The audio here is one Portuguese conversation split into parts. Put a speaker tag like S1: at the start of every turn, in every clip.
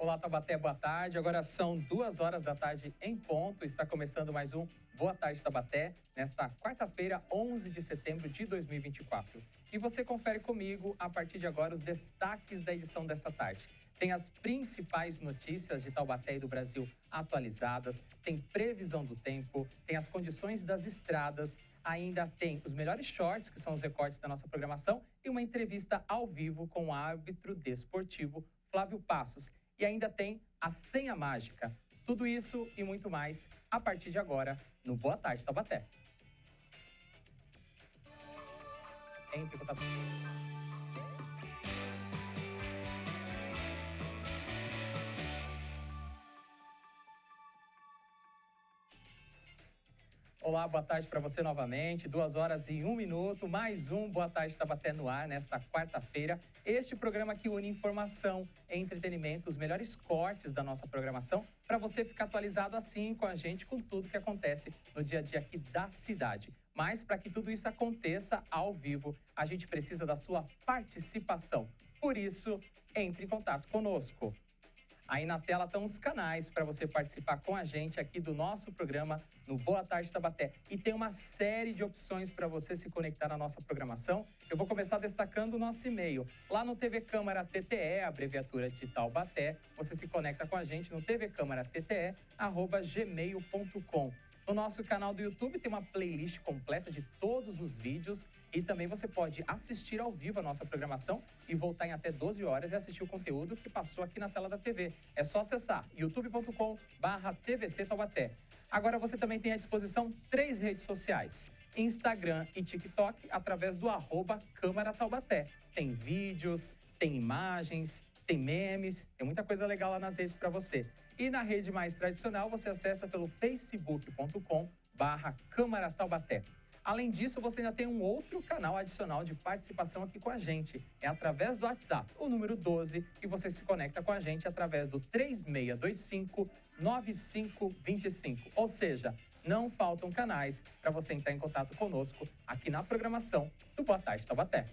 S1: Olá, Taubaté, boa tarde. Agora são 2 horas da tarde em ponto. Está começando mais um Boa Tarde, Taubaté, nesta quarta-feira, 11 de setembro de 2024. E você confere comigo, a partir de agora, os destaques da edição desta tarde. Tem as principais notícias de Taubaté e do Brasil atualizadas, tem previsão do tempo, tem as condições das estradas, ainda tem os melhores shorts, que são os recortes da nossa programação, e uma entrevista ao vivo com o árbitro desportivo Flávio Passos. E ainda tem a senha mágica. Tudo isso e muito mais a partir de agora no Boa Tarde, Taubaté. Entre em contato. Olá, boa tarde para você novamente. 2 horas e 1 minuto, mais um Boa Tarde Taubaté no ar nesta quarta-feira. Este programa que une informação, entretenimento, os melhores cortes da nossa programação, para você ficar atualizado assim com a gente, com tudo que acontece no dia a dia aqui da cidade. Mas para que tudo isso aconteça ao vivo, a gente precisa da sua participação. Por isso, entre em contato conosco. Aí na tela estão os canais para você participar com a gente aqui do nosso programa no Boa Tarde Taubaté. E tem uma série de opções para você se conectar na nossa programação. Eu vou começar destacando o nosso e-mail. Lá no TV Câmara TTE, abreviatura de Taubaté, você se conecta com a gente no tvcamarattte@gmail.com. No nosso canal do YouTube tem uma playlist completa de todos os vídeos e também você pode assistir ao vivo a nossa programação e voltar em até 12 horas e assistir o conteúdo que passou aqui na tela da TV. É só acessar youtube.com/TVC Taubaté. Agora você também tem à disposição 3 redes sociais: Instagram e TikTok, através do @Câmara Taubaté. Tem vídeos, tem imagens, tem memes, tem muita coisa legal lá nas redes para você. E na rede mais tradicional, você acessa pelo facebook.com/Câmara Taubaté. Além disso, você ainda tem um outro canal adicional de participação aqui com a gente. É através do WhatsApp, o número 12, e você se conecta com a gente através do 3625-9525. Ou seja, não faltam canais para você entrar em contato conosco aqui na programação do Boa Tarde Taubaté.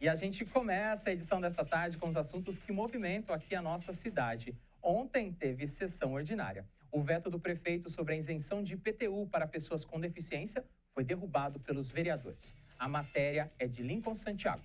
S1: E a gente começa a edição desta tarde com os assuntos que movimentam aqui a nossa cidade. Ontem teve sessão ordinária. O veto do prefeito sobre a isenção de IPTU para pessoas com deficiência foi derrubado pelos vereadores. A matéria é de Lincoln Santiago.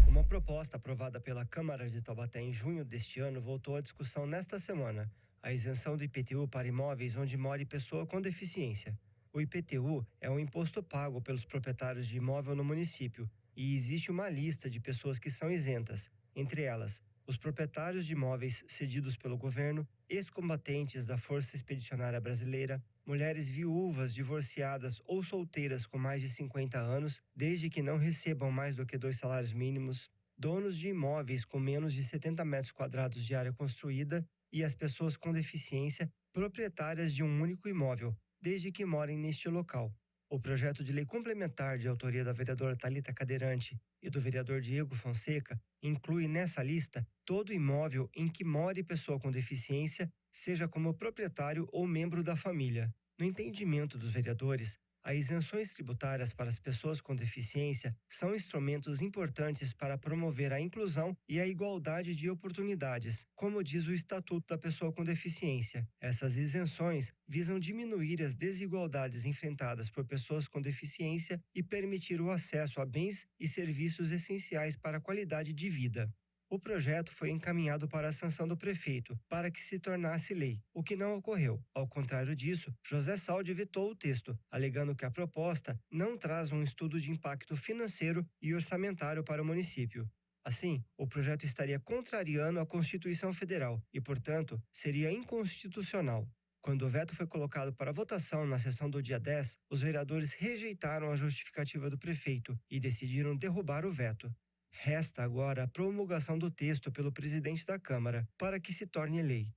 S2: Uma proposta aprovada pela Câmara de Taubaté em junho deste ano voltou à discussão nesta semana: a isenção do IPTU para imóveis onde more pessoa com deficiência. O IPTU é um imposto pago pelos proprietários de imóvel no município e existe uma lista de pessoas que são isentas, entre elas os proprietários de imóveis cedidos pelo governo, ex-combatentes da Força Expedicionária Brasileira, mulheres viúvas, divorciadas ou solteiras com mais de 50 anos, desde que não recebam mais do que 2 salários mínimos, donos de imóveis com menos de 70 metros quadrados de área construída e as pessoas com deficiência proprietárias de um único imóvel, desde que morem neste local. O projeto de lei complementar de autoria da vereadora Thalita Cadeirante e do vereador Diego Fonseca inclui nessa lista todo imóvel em que more pessoa com deficiência, seja como proprietário ou membro da família. No entendimento dos vereadores, as isenções tributárias para as pessoas com deficiência são instrumentos importantes para promover a inclusão e a igualdade de oportunidades, como diz o Estatuto da Pessoa com Deficiência. Essas isenções visam diminuir as desigualdades enfrentadas por pessoas com deficiência e permitir o acesso a bens e serviços essenciais para a qualidade de vida. O projeto foi encaminhado para a sanção do prefeito, para que se tornasse lei, o que não ocorreu. Ao contrário disso, José Saldi vetou o texto, alegando que a proposta não traz um estudo de impacto financeiro e orçamentário para o município. Assim, o projeto estaria contrariando a Constituição Federal e, portanto, seria inconstitucional. Quando o veto foi colocado para votação na sessão do dia 10, os vereadores rejeitaram a justificativa do prefeito e decidiram derrubar o veto. Resta agora a promulgação do texto pelo presidente da Câmara, para que se torne lei.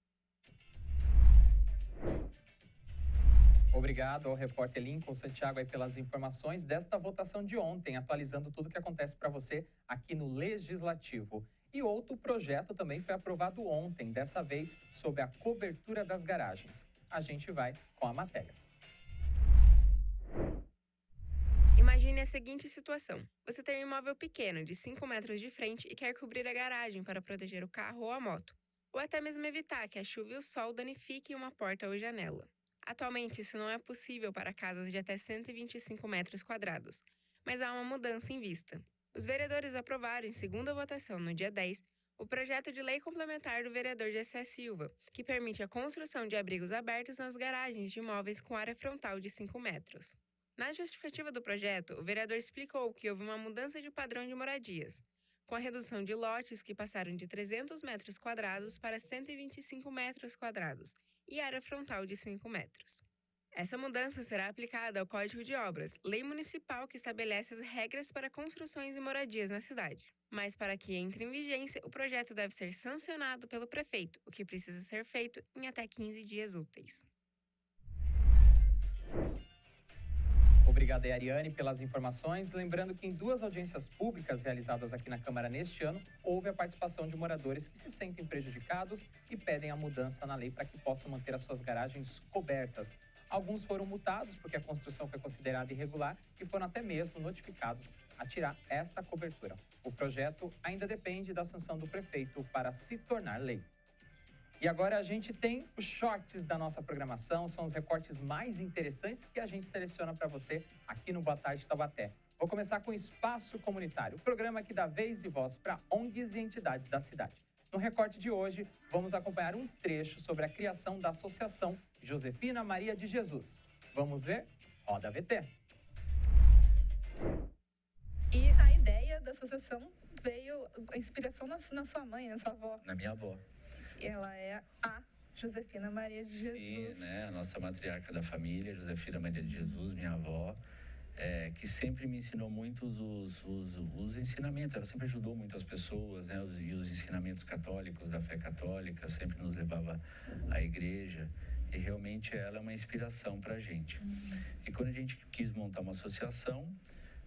S1: Obrigado ao repórter Lincoln Santiago aí pelas informações desta votação de ontem, atualizando tudo o que acontece para você aqui no Legislativo. E outro projeto também foi aprovado ontem, dessa vez sobre a cobertura das garagens. A gente vai com a matéria.
S3: Imagine a seguinte situação. Você tem um imóvel pequeno, de 5 metros de frente, e quer cobrir a garagem para proteger o carro ou a moto, ou até mesmo evitar que a chuva e o sol danifiquem uma porta ou janela. Atualmente, isso não é possível para casas de até 125 metros quadrados, mas há uma mudança em vista. Os vereadores aprovaram, em segunda votação no dia 10, o projeto de lei complementar do vereador Gessé Silva, que permite a construção de abrigos abertos nas garagens de imóveis com área frontal de 5 metros. Na justificativa do projeto, o vereador explicou que houve uma mudança de padrão de moradias, com a redução de lotes que passaram de 300 metros quadrados para 125 metros quadrados e área frontal de 5 metros. Essa mudança será aplicada ao Código de Obras, lei municipal que estabelece as regras para construções e moradias na cidade. Mas para que entre em vigência, o projeto deve ser sancionado pelo prefeito, o que precisa ser feito em até 15 dias úteis.
S1: Obrigado, Ariane, pelas informações. Lembrando que em 2 audiências públicas realizadas aqui na Câmara neste ano, houve a participação de moradores que se sentem prejudicados e pedem a mudança na lei para que possam manter as suas garagens cobertas. Alguns foram multados porque a construção foi considerada irregular e foram até mesmo notificados a tirar esta cobertura. O projeto ainda depende da sanção do prefeito para se tornar lei. E agora a gente tem os shorts da nossa programação, são os recortes mais interessantes que a gente seleciona para você aqui no Boa Tarde Taubaté. Vou começar com o Espaço Comunitário, o programa que dá vez e voz para ONGs e entidades da cidade. No recorte de hoje, vamos acompanhar um trecho sobre a criação da Associação Josefina Maria de Jesus. Vamos ver? Roda a VT.
S4: E a ideia da associação veio, a inspiração na sua mãe, na sua avó.
S5: Na minha avó.
S4: Ela é a Josefina Maria de Jesus.
S5: Sim, né? A nossa matriarca da família, Josefina Maria de Jesus, minha avó, que sempre me ensinou muito os ensinamentos. Ela sempre ajudou muito as pessoas, né? Os ensinamentos católicos, da fé católica, sempre nos levava à igreja. E realmente ela é uma inspiração para a gente. E quando a gente quis montar uma associação,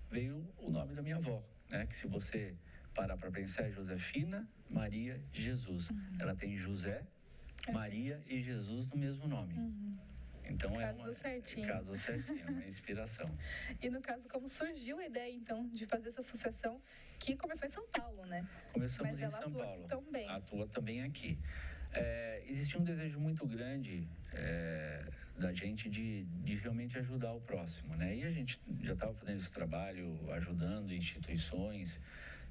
S5: veio o nome da minha avó, né? Que se você parar para pensar, é Josefina Maria de Jesus. Ela tem José, Maria e Jesus no mesmo nome. Então
S4: casou certinho.
S5: Casou certinho, uma inspiração.
S4: E no caso, como surgiu a ideia, então, de fazer essa associação que começou em São Paulo, né?
S5: Começamos
S4: Mas
S5: em
S4: ela
S5: São
S4: atua
S5: Paulo.
S4: Aqui também.
S5: Atua também aqui. Existia um desejo muito grande da gente de realmente ajudar o próximo, né? E a gente já estava fazendo esse trabalho, ajudando instituições,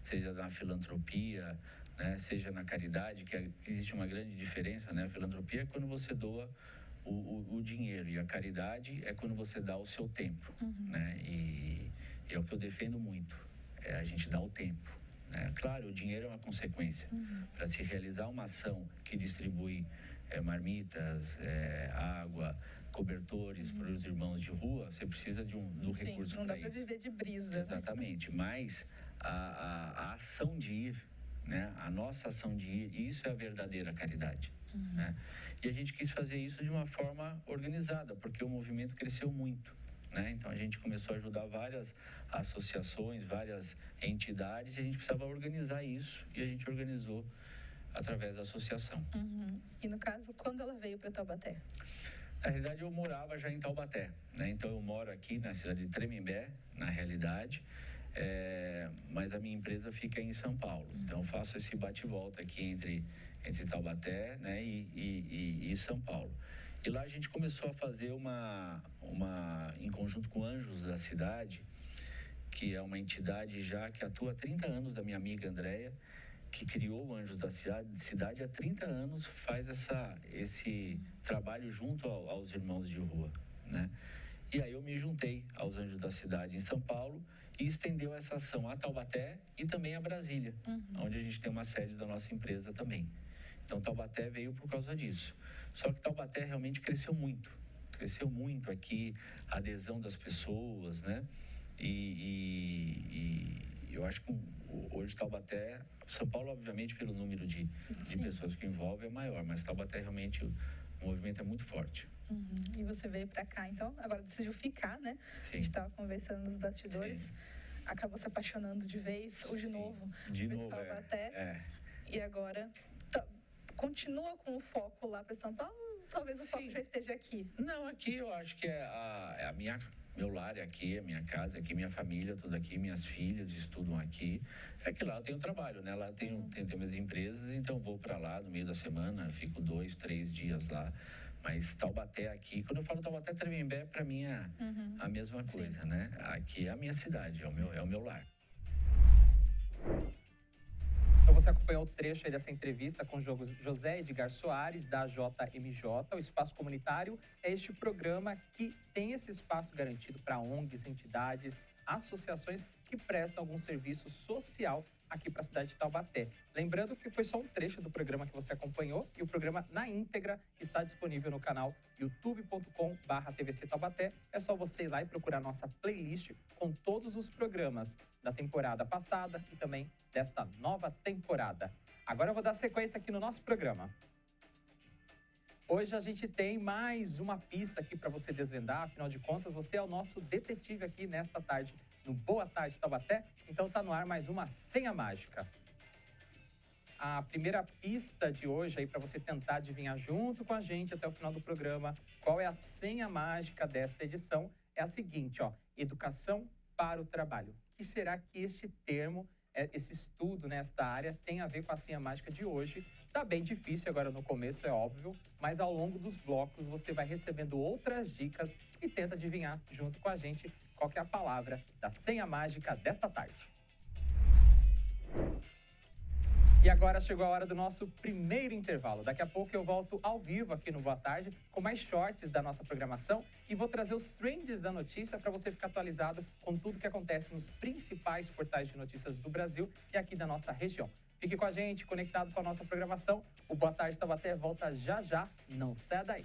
S5: seja na filantropia, né? Seja na caridade, que existe uma grande diferença, né? A filantropia é quando você doa o dinheiro, e a caridade é quando você dá o seu tempo, né? E é o que eu defendo muito, a gente dá o tempo. Claro, o dinheiro é uma consequência. Para se realizar uma ação que distribui marmitas, água, cobertores para os irmãos de rua, você precisa do recurso para isso.
S4: Não dá para viver de brisa.
S5: Exatamente, né? Mas a ação de ir, né? A nossa ação de ir, isso é a verdadeira caridade. Né? E a gente quis fazer isso de uma forma organizada, porque o movimento cresceu muito. Né? Então a gente começou a ajudar várias associações, várias entidades, e a gente precisava organizar isso, e a gente organizou através da associação.
S4: E no caso, quando ela veio para Taubaté?
S5: Na realidade, eu morava já em Taubaté, né? Então eu moro aqui na cidade de Tremembé, na realidade, mas a minha empresa fica em São Paulo. Então eu faço esse bate-volta aqui entre Taubaté, né, e São Paulo. E lá a gente começou a fazer em conjunto com Anjos da Cidade, que é uma entidade já que atua há 30 anos, da minha amiga Andréia, que criou o Anjos da Cidade há 30 anos, faz esse trabalho junto aos irmãos de rua, né? E aí eu me juntei aos Anjos da Cidade em São Paulo e estendeu essa ação a Taubaté e também a Brasília, onde a gente tem uma sede da nossa empresa também. Então Taubaté veio por causa disso. Só que Taubaté realmente cresceu muito aqui, a adesão das pessoas, né? E eu acho que hoje Taubaté, São Paulo obviamente pelo número de pessoas que envolve é maior, mas Taubaté realmente o movimento é muito forte.
S4: E você veio para cá, então, agora decidiu ficar, né?
S5: Sim.
S4: A gente estava conversando nos bastidores,
S5: Sim.
S4: Acabou se apaixonando de vez ou de novo.
S5: De novo,
S4: Taubaté. E agora continua com o foco lá para São Paulo? Talvez o foco já esteja aqui.
S5: Não, aqui eu acho que é a minha meu lar é aqui, a minha casa é aqui, minha família, tudo aqui, minhas filhas estudam aqui. É que lá eu tenho trabalho, né? Lá tenho minhas empresas, então vou para lá no meio da semana, fico 2, 3 dias lá. Mas Taubaté aqui, quando eu falo Taubaté, Tremembé, para mim é a mesma coisa, né? Aqui é a minha cidade, é o meu lar.
S1: Então você acompanhou o trecho aí dessa entrevista com José Edgar Soares, da JMJ. O Espaço Comunitário é este programa que tem esse espaço garantido para ONGs, entidades, associações que prestam algum serviço social aqui para a cidade de Taubaté. Lembrando que foi só um trecho do programa que você acompanhou e o programa na íntegra está disponível no canal youtube.com/TVC Taubaté. É só você ir lá e procurar nossa playlist com todos os programas da temporada passada e também desta nova temporada. Agora eu vou dar sequência aqui no nosso programa. Hoje a gente tem mais uma pista aqui para você desvendar, afinal de contas, você é o nosso detetive aqui nesta tarde, no Boa Tarde Taubaté. Então tá no ar mais uma Senha Mágica. A primeira pista de hoje aí para você tentar adivinhar junto com a gente até o final do programa qual é a senha mágica desta edição é a seguinte, ó: educação para o trabalho. O que será que este termo, esse estudo nesta área tem a ver com a senha mágica de hoje? Tá bem difícil agora no começo, é óbvio, mas ao longo dos blocos você vai recebendo outras dicas e tenta adivinhar junto com a gente qual que é a palavra da senha mágica desta tarde. E agora chegou a hora do nosso primeiro intervalo. Daqui a pouco eu volto ao vivo aqui no Boa Tarde com mais shorts da nossa programação e vou trazer os trends da notícia para você ficar atualizado com tudo que acontece nos principais portais de notícias do Brasil e aqui da nossa região. Fique com a gente, conectado com a nossa programação. O Boa Tarde Taubaté volta já já. Não saia daí.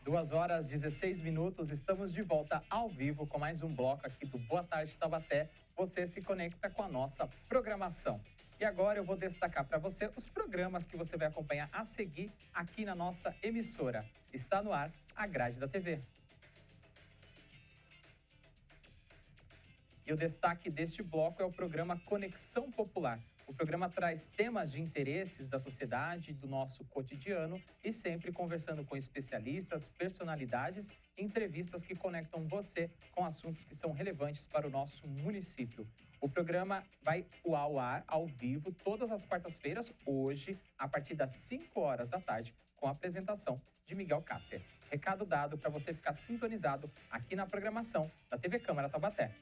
S1: Duas horas, 16 minutos, estamos de volta ao vivo com mais um bloco aqui do Boa Tarde Taubaté. Você se conecta com a nossa programação. E agora eu vou destacar para você os programas que você vai acompanhar a seguir aqui na nossa emissora. Está no ar a grade da TV. E o destaque deste bloco é o programa Conexão Popular. O programa traz temas de interesses da sociedade, do nosso cotidiano e sempre conversando com especialistas, personalidades e entrevistas que conectam você com assuntos que são relevantes para o nosso município. O programa vai ao ar, ao vivo, todas as quartas-feiras, hoje, a partir das 5 horas da tarde, com a apresentação de Miguel Cáter. Recado dado para você ficar sintonizado aqui na programação da TV Câmara Taubaté.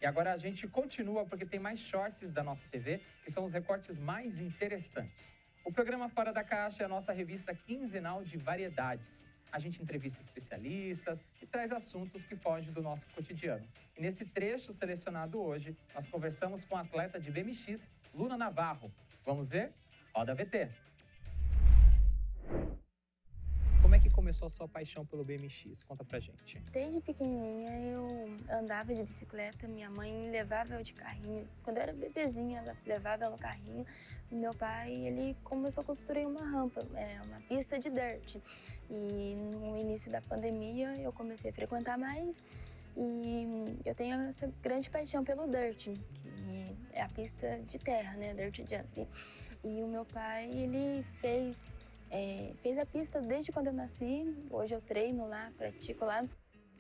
S1: E agora a gente continua porque tem mais shorts da nossa TV, que são os recortes mais interessantes. O programa Fora da Caixa é a nossa revista quinzenal de variedades. A gente entrevista especialistas e traz assuntos que fogem do nosso cotidiano. E nesse trecho selecionado hoje, nós conversamos com a atleta de BMX, Luna Navarro. Vamos ver? Roda VT! Como é que começou a sua paixão pelo BMX? Conta pra gente.
S6: Desde pequenininha eu andava de bicicleta, minha mãe levava eu de carrinho. Quando eu era bebezinha, ela levava eu no carrinho. Meu pai, ele começou a construir uma rampa, uma pista de dirt. E no início da pandemia eu comecei a frequentar mais e eu tenho essa grande paixão pelo dirt, que é a pista de terra, né, dirt jump. E o meu pai, ele fez a pista desde quando eu nasci. Hoje eu treino lá, pratico lá.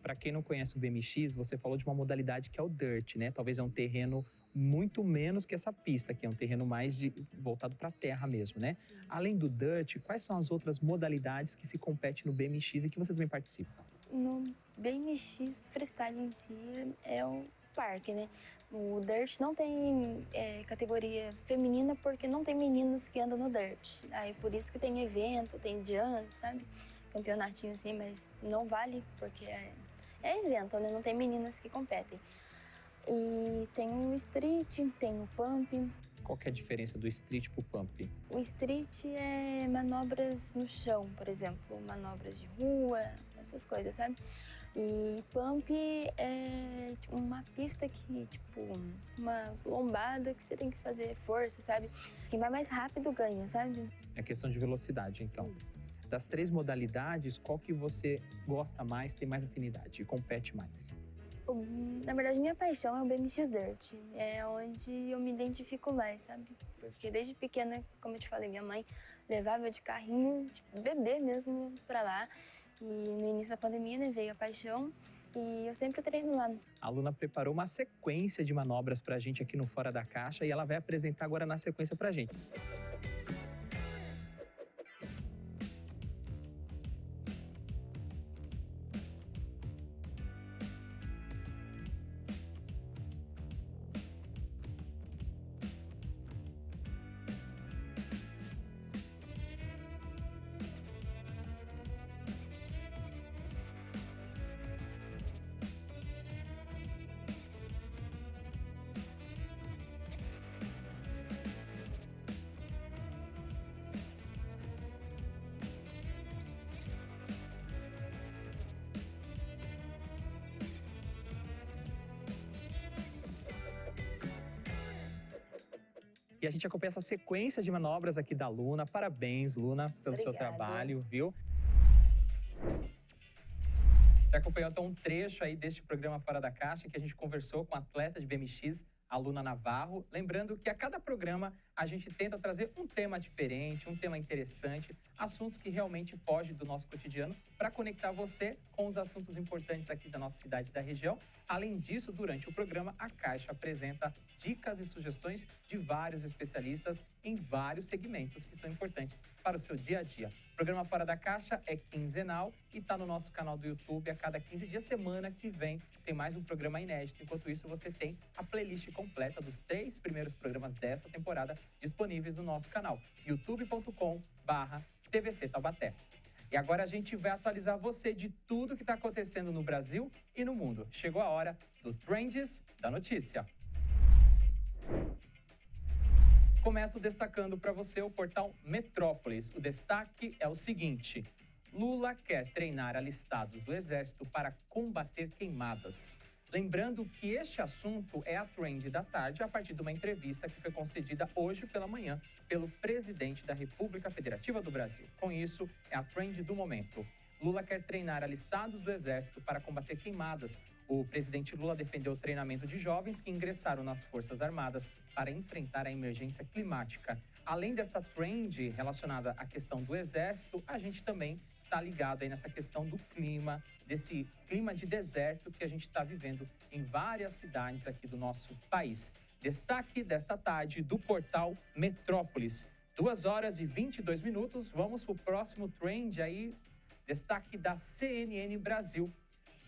S1: Para quem não conhece o BMX, você falou de uma modalidade que é o dirt, né? Talvez é um terreno muito menos que essa pista, que é um terreno mais voltado para a terra mesmo, né? Sim. Além do dirt, quais são as outras modalidades que se compete no BMX e que você também participa?
S6: No BMX, freestyle em si é o parque, né? O dirt não tem categoria feminina porque não tem meninas que andam no dirt. Aí por isso que tem evento, tem jump, sabe? Campeonatinho assim, mas não vale porque é evento, né? Não tem meninas que competem. E tem o street, tem o pump.
S1: Qual que é a diferença do street pro pump?
S6: O street é manobras no chão, por exemplo, manobras de rua, essas coisas, sabe? E pump é uma pista que, uma lombada que você tem que fazer força, sabe? Quem vai mais rápido ganha, sabe?
S1: É questão de velocidade, então.
S6: Isso.
S1: Das 3 modalidades, qual que você gosta mais, tem mais afinidade e compete mais?
S6: Na verdade, minha paixão é o BMX Dirt. É onde eu me identifico mais, sabe? Porque desde pequena, como eu te falei, minha mãe levava eu de carrinho, tipo, bebê mesmo, pra lá. E no início da pandemia, né, veio a paixão e eu sempre treino lá.
S1: A aluna preparou uma sequência de manobras pra gente aqui no Fora da Caixa e ela vai apresentar agora na sequência pra gente. E a gente acompanha essa sequência de manobras aqui da Luna. Parabéns, Luna, pelo seu
S6: Obrigada.
S1: trabalho, viu? Você acompanhou então um trecho aí deste programa Fora da Caixa, que a gente conversou com a atleta de BMX, a Luna Navarro. Lembrando que a cada programa a gente tenta trazer um tema diferente, um tema interessante, assuntos que realmente fogem do nosso cotidiano, para conectar você com os assuntos importantes aqui da nossa cidade e da região. Além disso, durante o programa, a Caixa apresenta dicas e sugestões de vários especialistas em vários segmentos que são importantes para o seu dia a dia. O programa Fora da Caixa é quinzenal e está no nosso canal do YouTube a cada 15 dias. Semana que vem tem mais um programa inédito. Enquanto isso, você tem a playlist completa dos 3 primeiros programas desta temporada disponíveis no nosso canal, youtube.com/TVC Taubaté. E agora a gente vai atualizar você de tudo que está acontecendo no Brasil e no mundo. Chegou a hora do Trends da Notícia. Começo destacando para você o portal Metrópolis. O destaque é o seguinte: Lula quer treinar alistados do Exército para combater queimadas. Lembrando que este assunto é a trend da tarde a partir de uma entrevista que foi concedida hoje pela manhã pelo presidente da República Federativa do Brasil. Com isso, é a trend do momento. Lula quer treinar alistados do Exército para combater queimadas. O presidente Lula defendeu o treinamento de jovens que ingressaram nas Forças Armadas para enfrentar a emergência climática. Além desta trend relacionada à questão do Exército, a gente também está ligado aí nessa questão do clima, desse clima de deserto que a gente está vivendo em várias cidades aqui do nosso país. Destaque desta tarde do portal Metrópolis. 2h22. Vamos para o próximo trend aí. Destaque da CNN Brasil.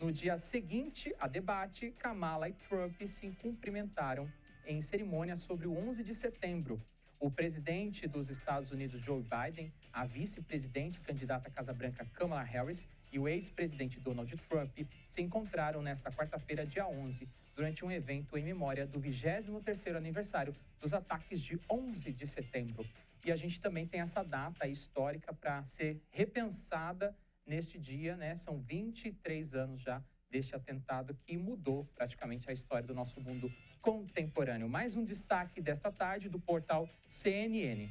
S1: No dia seguinte a debate, Kamala e Trump se cumprimentaram em cerimônia sobre o 11 de setembro. O presidente dos Estados Unidos, Joe Biden, a vice-presidente candidata à Casa Branca, Kamala Harris, e o ex-presidente Donald Trump se encontraram nesta quarta-feira, dia 11, durante um evento em memória do 23º aniversário dos ataques de 11 de setembro. E a gente também tem essa data histórica para ser repensada neste dia, né? São 23 anos já deste atentado que mudou praticamente a história do nosso mundo contemporâneo. Mais um destaque desta tarde do portal CNN.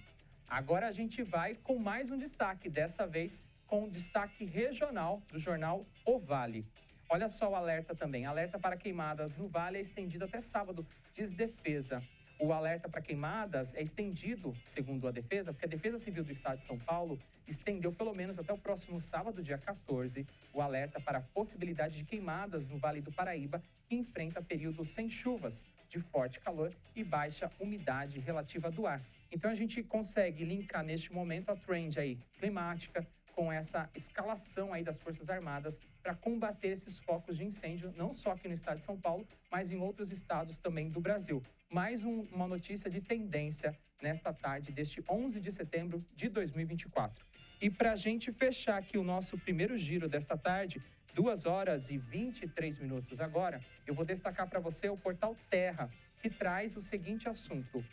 S1: Agora a gente vai com mais um destaque, desta vez com um destaque regional do jornal O Vale. Olha só o alerta também. Alerta para queimadas no Vale é estendido até sábado, diz Defesa. O alerta para queimadas é estendido, segundo a Defesa, porque a Defesa Civil do Estado de São Paulo estendeu pelo menos até o próximo sábado, dia 14, o alerta para a possibilidade de queimadas no Vale do Paraíba, que enfrenta períodos sem chuvas, de forte calor e baixa umidade relativa do ar. Então a gente consegue linkar neste momento a trend aí climática com essa escalação aí das Forças Armadas para combater esses focos de incêndio, não só aqui no estado de São Paulo, mas em outros estados também do Brasil. Mais uma notícia de tendência nesta tarde deste 11 de setembro de 2024. E para a gente fechar aqui o nosso primeiro giro desta tarde, 2h23 agora, eu vou destacar para você o portal Terra, que traz o seguinte assunto.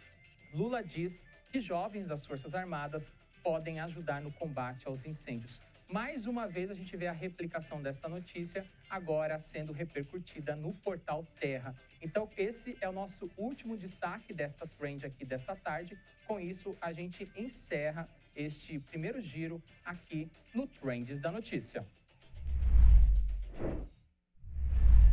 S1: Lula diz que jovens das Forças Armadas podem ajudar no combate aos incêndios. mais uma vez a gente vê a replicação desta notícia agora sendo repercutida no portal Terra. Então, esse é o nosso último destaque desta trend aqui desta tarde. Com isso, a gente encerra este primeiro giro aqui no Trends da Notícia.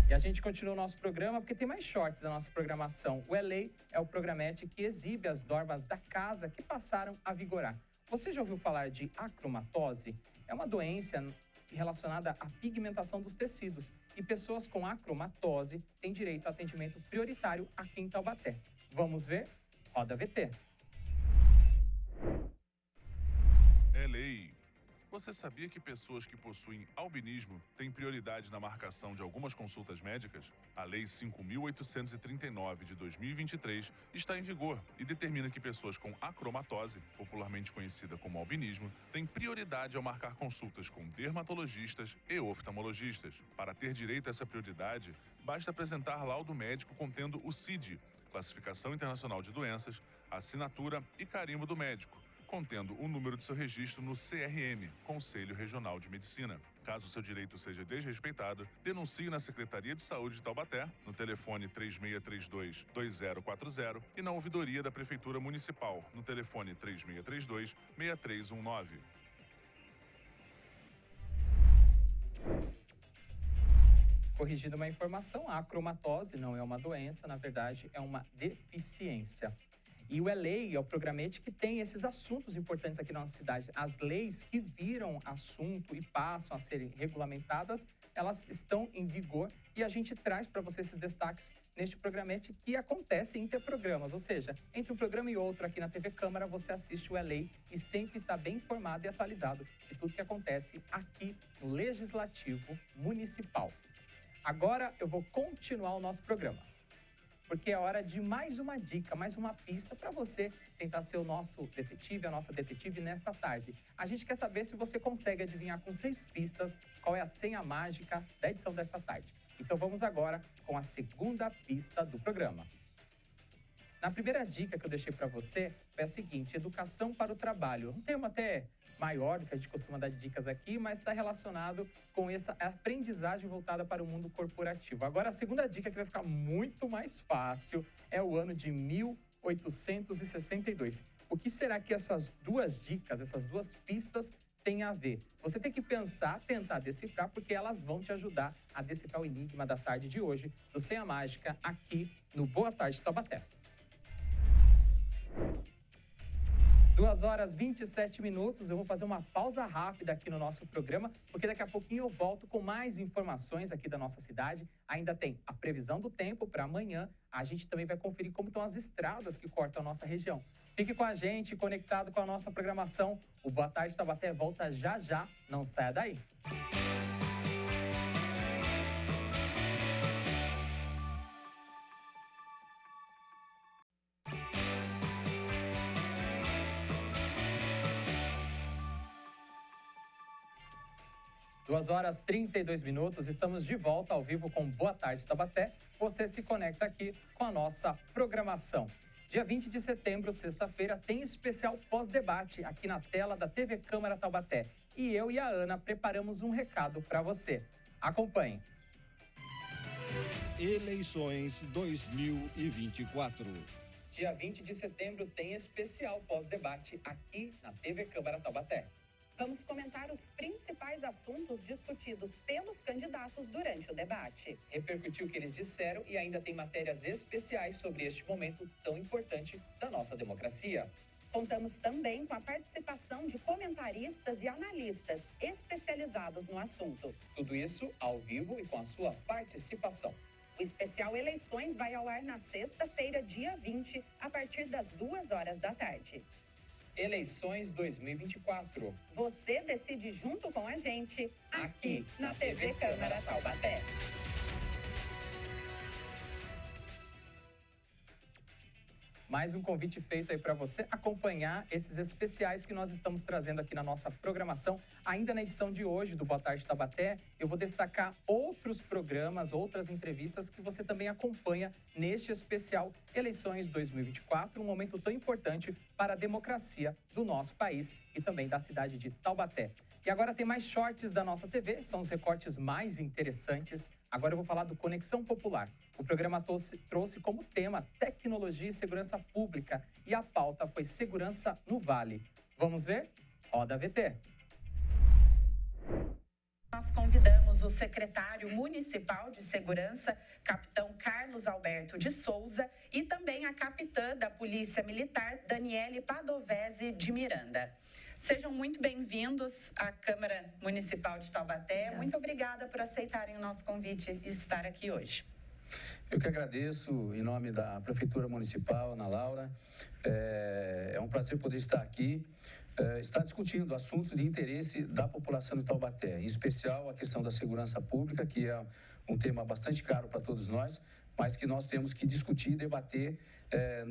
S1: E a gente continua o nosso programa porque tem mais shorts da nossa programação. O LA é o programete que exibe as normas da casa que passaram a vigorar. Você já ouviu falar de acromatose? É uma doença relacionada à pigmentação dos tecidos. E pessoas com acromatose têm direito a atendimento prioritário aqui em Taubaté. Vamos ver? Roda VT.
S7: É lei. Você sabia que pessoas que possuem albinismo têm prioridade na marcação de algumas consultas médicas? A Lei 5.839 de 2023 está em vigor e determina que pessoas com acromatose, popularmente conhecida como albinismo, têm prioridade ao marcar consultas com dermatologistas e oftalmologistas. Para ter direito a essa prioridade, basta apresentar laudo médico contendo o CID, Classificação Internacional de Doenças, assinatura e carimbo do médico, contendo o número de seu registro no CRM, Conselho Regional de Medicina. Caso seu direito seja desrespeitado, denuncie na Secretaria de Saúde de Taubaté, no telefone 3632-2040 e na ouvidoria da Prefeitura Municipal, no telefone 3632-6319.
S1: Corrigindo uma informação, a acromatose não é uma doença, na verdade é uma deficiência. E o LA é o programete que tem esses assuntos importantes aqui na nossa cidade. As leis que viram assunto e passam a serem regulamentadas, elas estão em vigor e a gente traz para você esses destaques neste programete que acontece interprogramas. Ou seja, entre um programa e outro aqui na TV Câmara, você assiste o LA e sempre está bem informado e atualizado de tudo que acontece aqui no Legislativo Municipal. Agora eu vou continuar o nosso programa, porque é hora de mais uma dica, mais uma pista para você tentar ser o nosso detetive, a nossa detetive nesta tarde. A gente quer saber se você consegue adivinhar com 6 pistas qual é a senha mágica da edição desta tarde. Então vamos agora com a segunda pista do programa. Na primeira dica que eu deixei para você foi a seguinte: educação para o trabalho. Um termo até maior do que a gente costuma dar de dicas aqui, mas está relacionado com essa aprendizagem voltada para o mundo corporativo. Agora, a segunda dica, que vai ficar muito mais fácil, é o ano de 1862. O que será que essas duas dicas, essas duas pistas têm a ver? Você tem que pensar, tentar decifrar, porque elas vão te ajudar a decifrar o enigma da tarde de hoje, do Senha Mágica, aqui no Boa Tarde Taubaté. 2h27, eu vou fazer uma pausa rápida aqui no nosso programa, porque daqui a pouquinho eu volto com mais informações aqui da nossa cidade. Ainda tem a previsão do tempo para amanhã, a gente também vai conferir como estão as estradas que cortam a nossa região. Fique com a gente, conectado com a nossa programação. O Boa Tarde Taubaté volta já já, não saia daí. Duas horas 32 minutos, estamos de volta ao vivo com Boa Tarde Taubaté. Você se conecta aqui com a nossa programação. Dia 20 de setembro, sexta-feira, tem especial pós-debate aqui na tela da TV Câmara Taubaté. E eu e a Ana preparamos um recado para você. Acompanhe.
S8: Eleições 2024.
S1: Dia 20 de setembro tem especial pós-debate aqui na TV Câmara Taubaté.
S9: Vamos comentar os principais assuntos discutidos pelos candidatos durante o debate.
S1: Repercutir o que eles disseram e ainda tem matérias especiais sobre este momento tão importante da nossa democracia.
S9: Contamos também com a participação de comentaristas e analistas especializados no assunto.
S1: Tudo isso ao vivo e com a sua participação.
S9: O especial Eleições vai ao ar na sexta-feira, dia 20, a partir das 2h da tarde.
S1: Eleições 2024.
S9: Você decide junto com a gente, aqui na TV Câmara
S1: Mais um convite feito aí para você acompanhar esses especiais que nós estamos trazendo aqui na nossa programação. Ainda na edição de hoje do Boa Tarde Taubaté, eu vou destacar outros programas, outras entrevistas que você também acompanha neste especial Eleições 2024, um momento tão importante para a democracia do nosso país e também da cidade de Taubaté. E agora tem mais shorts da nossa TV, são os recortes mais interessantes. Agora eu vou falar do Conexão Popular. O programa trouxe como tema tecnologia e segurança pública e a pauta foi segurança no Vale. Vamos ver? Roda VT.
S9: Nós convidamos o secretário municipal de segurança, capitão Carlos Alberto de Souza, e também a capitã da Polícia Militar, Daniele Padovese de Miranda. Sejam muito bem-vindos à Câmara Municipal de Taubaté. Muito obrigada por aceitarem o nosso convite e estar aqui hoje.
S10: Eu que agradeço, em nome da Prefeitura Municipal, Ana Laura. É um prazer poder estar aqui, estar discutindo assuntos de interesse da população de Taubaté, em especial a questão da segurança pública, que é um tema bastante caro para todos nós, mas que nós temos que discutir e debater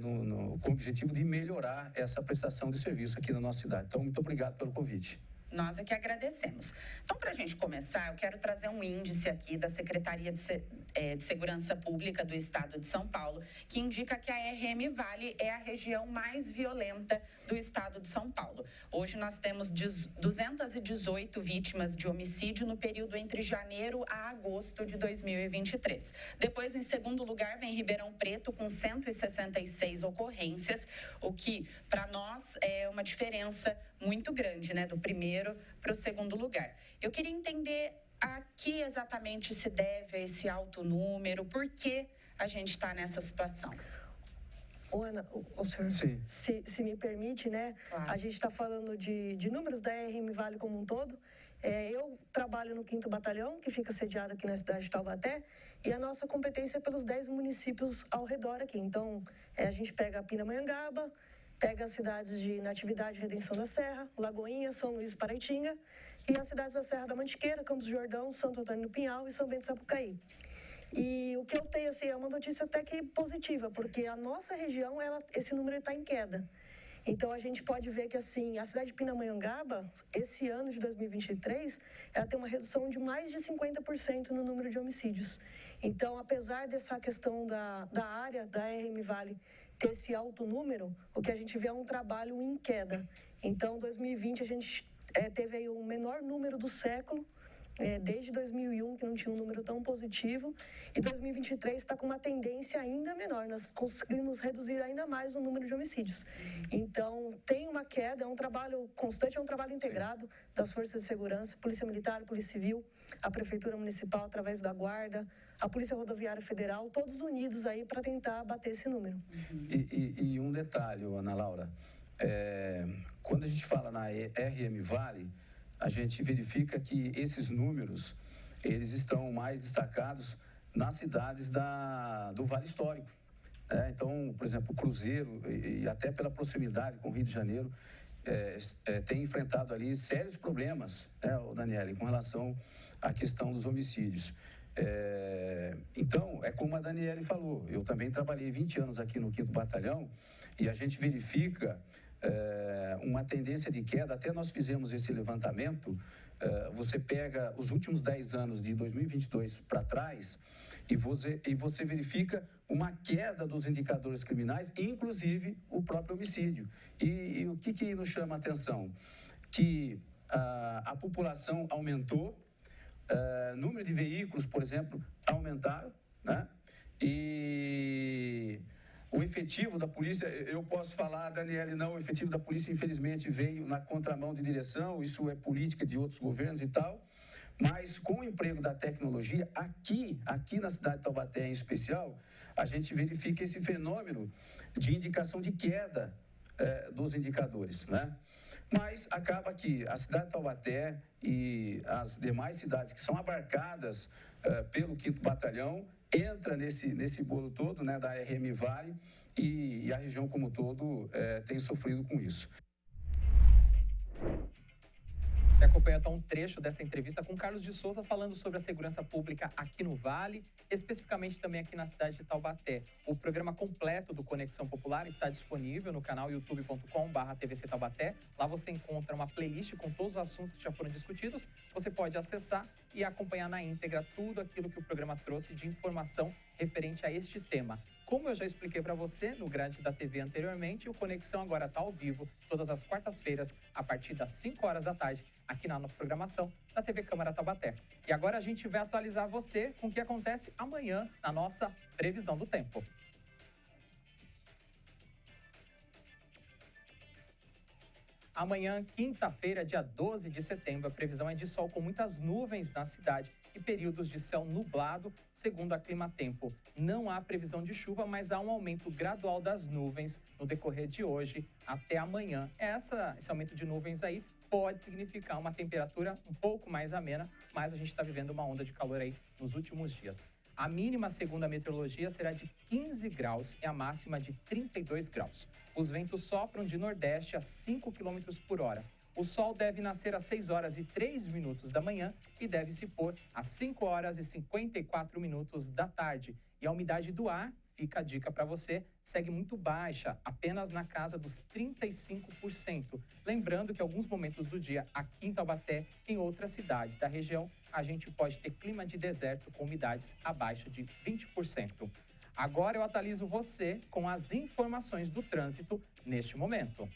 S10: com o objetivo de melhorar essa prestação de serviço aqui na nossa cidade. Então, muito obrigado pelo convite.
S9: Nós é que agradecemos. Então, para a gente começar, eu quero trazer um índice aqui da Secretaria de Segurança Pública do Estado de São Paulo, que indica que a RM Vale é a região mais violenta do Estado de São Paulo. Hoje nós temos 218 vítimas de homicídio no período entre janeiro a agosto de 2023. Depois, em segundo lugar, vem Ribeirão Preto com 166 ocorrências, o que, para nós, é uma diferença muito grande, né, do primeiro para o segundo lugar. Eu queria entender a que exatamente se deve a esse alto número, por que a gente está nessa situação.
S11: Ana, o senhor, se me permite, né? Claro. A gente está falando de números da RM Vale como um todo. Eu trabalho no 5º Batalhão, que fica sediado aqui na cidade de Taubaté, e a nossa competência é pelos 10 municípios ao redor aqui. Então, a gente pega Pindamonhangaba, pega as cidades de Natividade e Redenção da Serra, Lagoinha, São Luís, Paraitinga, e as cidades da Serra da Mantiqueira, Campos do Jordão, Santo Antônio do Pinhal e São Bento do Sapucaí. E o que eu tenho, assim, é uma notícia até que positiva, porque a nossa região, esse número está em queda. Então, a gente pode ver que, assim, a cidade de Pindamonhangaba, esse ano de 2023, ela tem uma redução de mais de 50% no número de homicídios. Então, apesar dessa questão da área da RM Vale ter esse alto número, o que a gente vê é um trabalho em queda. Então, 2020, a gente teve aí o menor número do século, desde 2001, que não tinha um número tão positivo, e 2023 está com uma tendência ainda menor, nós conseguimos reduzir ainda mais o número de homicídios. Então, tem uma queda, é um trabalho constante, é um trabalho integrado das forças de segurança, Polícia Militar, Polícia Civil, a Prefeitura Municipal, através da Guarda, a Polícia Rodoviária Federal, todos unidos aí para tentar bater esse número.
S10: E um detalhe, Ana Laura, quando a gente fala na RM Vale, a gente verifica que esses números, eles estão mais destacados nas cidades do Vale Histórico. Então, por exemplo, o Cruzeiro, e até pela proximidade com o Rio de Janeiro, tem enfrentado ali sérios problemas, Daniele, com relação à questão dos homicídios. Então, é como a Daniele falou, eu também trabalhei 20 anos aqui no 5º Batalhão e a gente verifica uma tendência de queda. Até nós fizemos esse levantamento, você pega os últimos 10 anos de 2022 para trás e você verifica uma queda dos indicadores criminais, inclusive o próprio homicídio. E o que nos chama a atenção? Que a população aumentou, número de veículos, por exemplo, aumentaram, né? E o efetivo da polícia, eu posso falar, Daniele, não, o efetivo da polícia, infelizmente, veio na contramão de direção, isso é política de outros governos e tal, mas com o emprego da tecnologia, aqui na cidade de Taubaté em especial, a gente verifica esse fenômeno de indicação de queda dos indicadores, né? Mas acaba que a cidade de Taubaté e as demais cidades que são abarcadas pelo 5º Batalhão entra nesse bolo todo, né, da RM Vale, e a região como todo tem sofrido com isso.
S1: Você acompanha então um trecho dessa entrevista com Carlos de Souza falando sobre a segurança pública aqui no Vale, especificamente também aqui na cidade de Taubaté. O programa completo do Conexão Popular está disponível no canal youtube.com/TVC Taubaté. Lá você encontra uma playlist com todos os assuntos que já foram discutidos. Você pode acessar e acompanhar na íntegra tudo aquilo que o programa trouxe de informação referente a este tema. Como eu já expliquei para você no grade da TV anteriormente, o Conexão agora está ao vivo todas as quartas-feiras, a partir das 5 horas da tarde, aqui na nossa programação da TV Câmara Taubaté. E agora a gente vai atualizar você com o que acontece amanhã na nossa previsão do tempo. Amanhã, quinta-feira, dia 12 de setembro, a previsão é de sol com muitas nuvens na cidade e períodos de céu nublado, segundo a Climatempo. Não há previsão de chuva, mas há um aumento gradual das nuvens no decorrer de hoje até amanhã. Esse aumento de nuvens aí pode significar uma temperatura um pouco mais amena, mas a gente está vivendo uma onda de calor aí nos últimos dias. A mínima, segundo a meteorologia, será de 15 graus e a máxima de 32 graus. Os ventos sopram de nordeste a 5 km por hora. O sol deve nascer às 6 horas e 3 minutos da manhã e deve se pôr às 5 horas e 54 minutos da tarde. E a umidade do ar, fica a dica para você, segue muito baixa, apenas na casa dos 35%. Lembrando que em alguns momentos do dia, aqui em Taubaté, em outras cidades da região, a gente pode ter clima de deserto com umidades abaixo de 20%. Agora eu atualizo você com as informações do trânsito neste momento.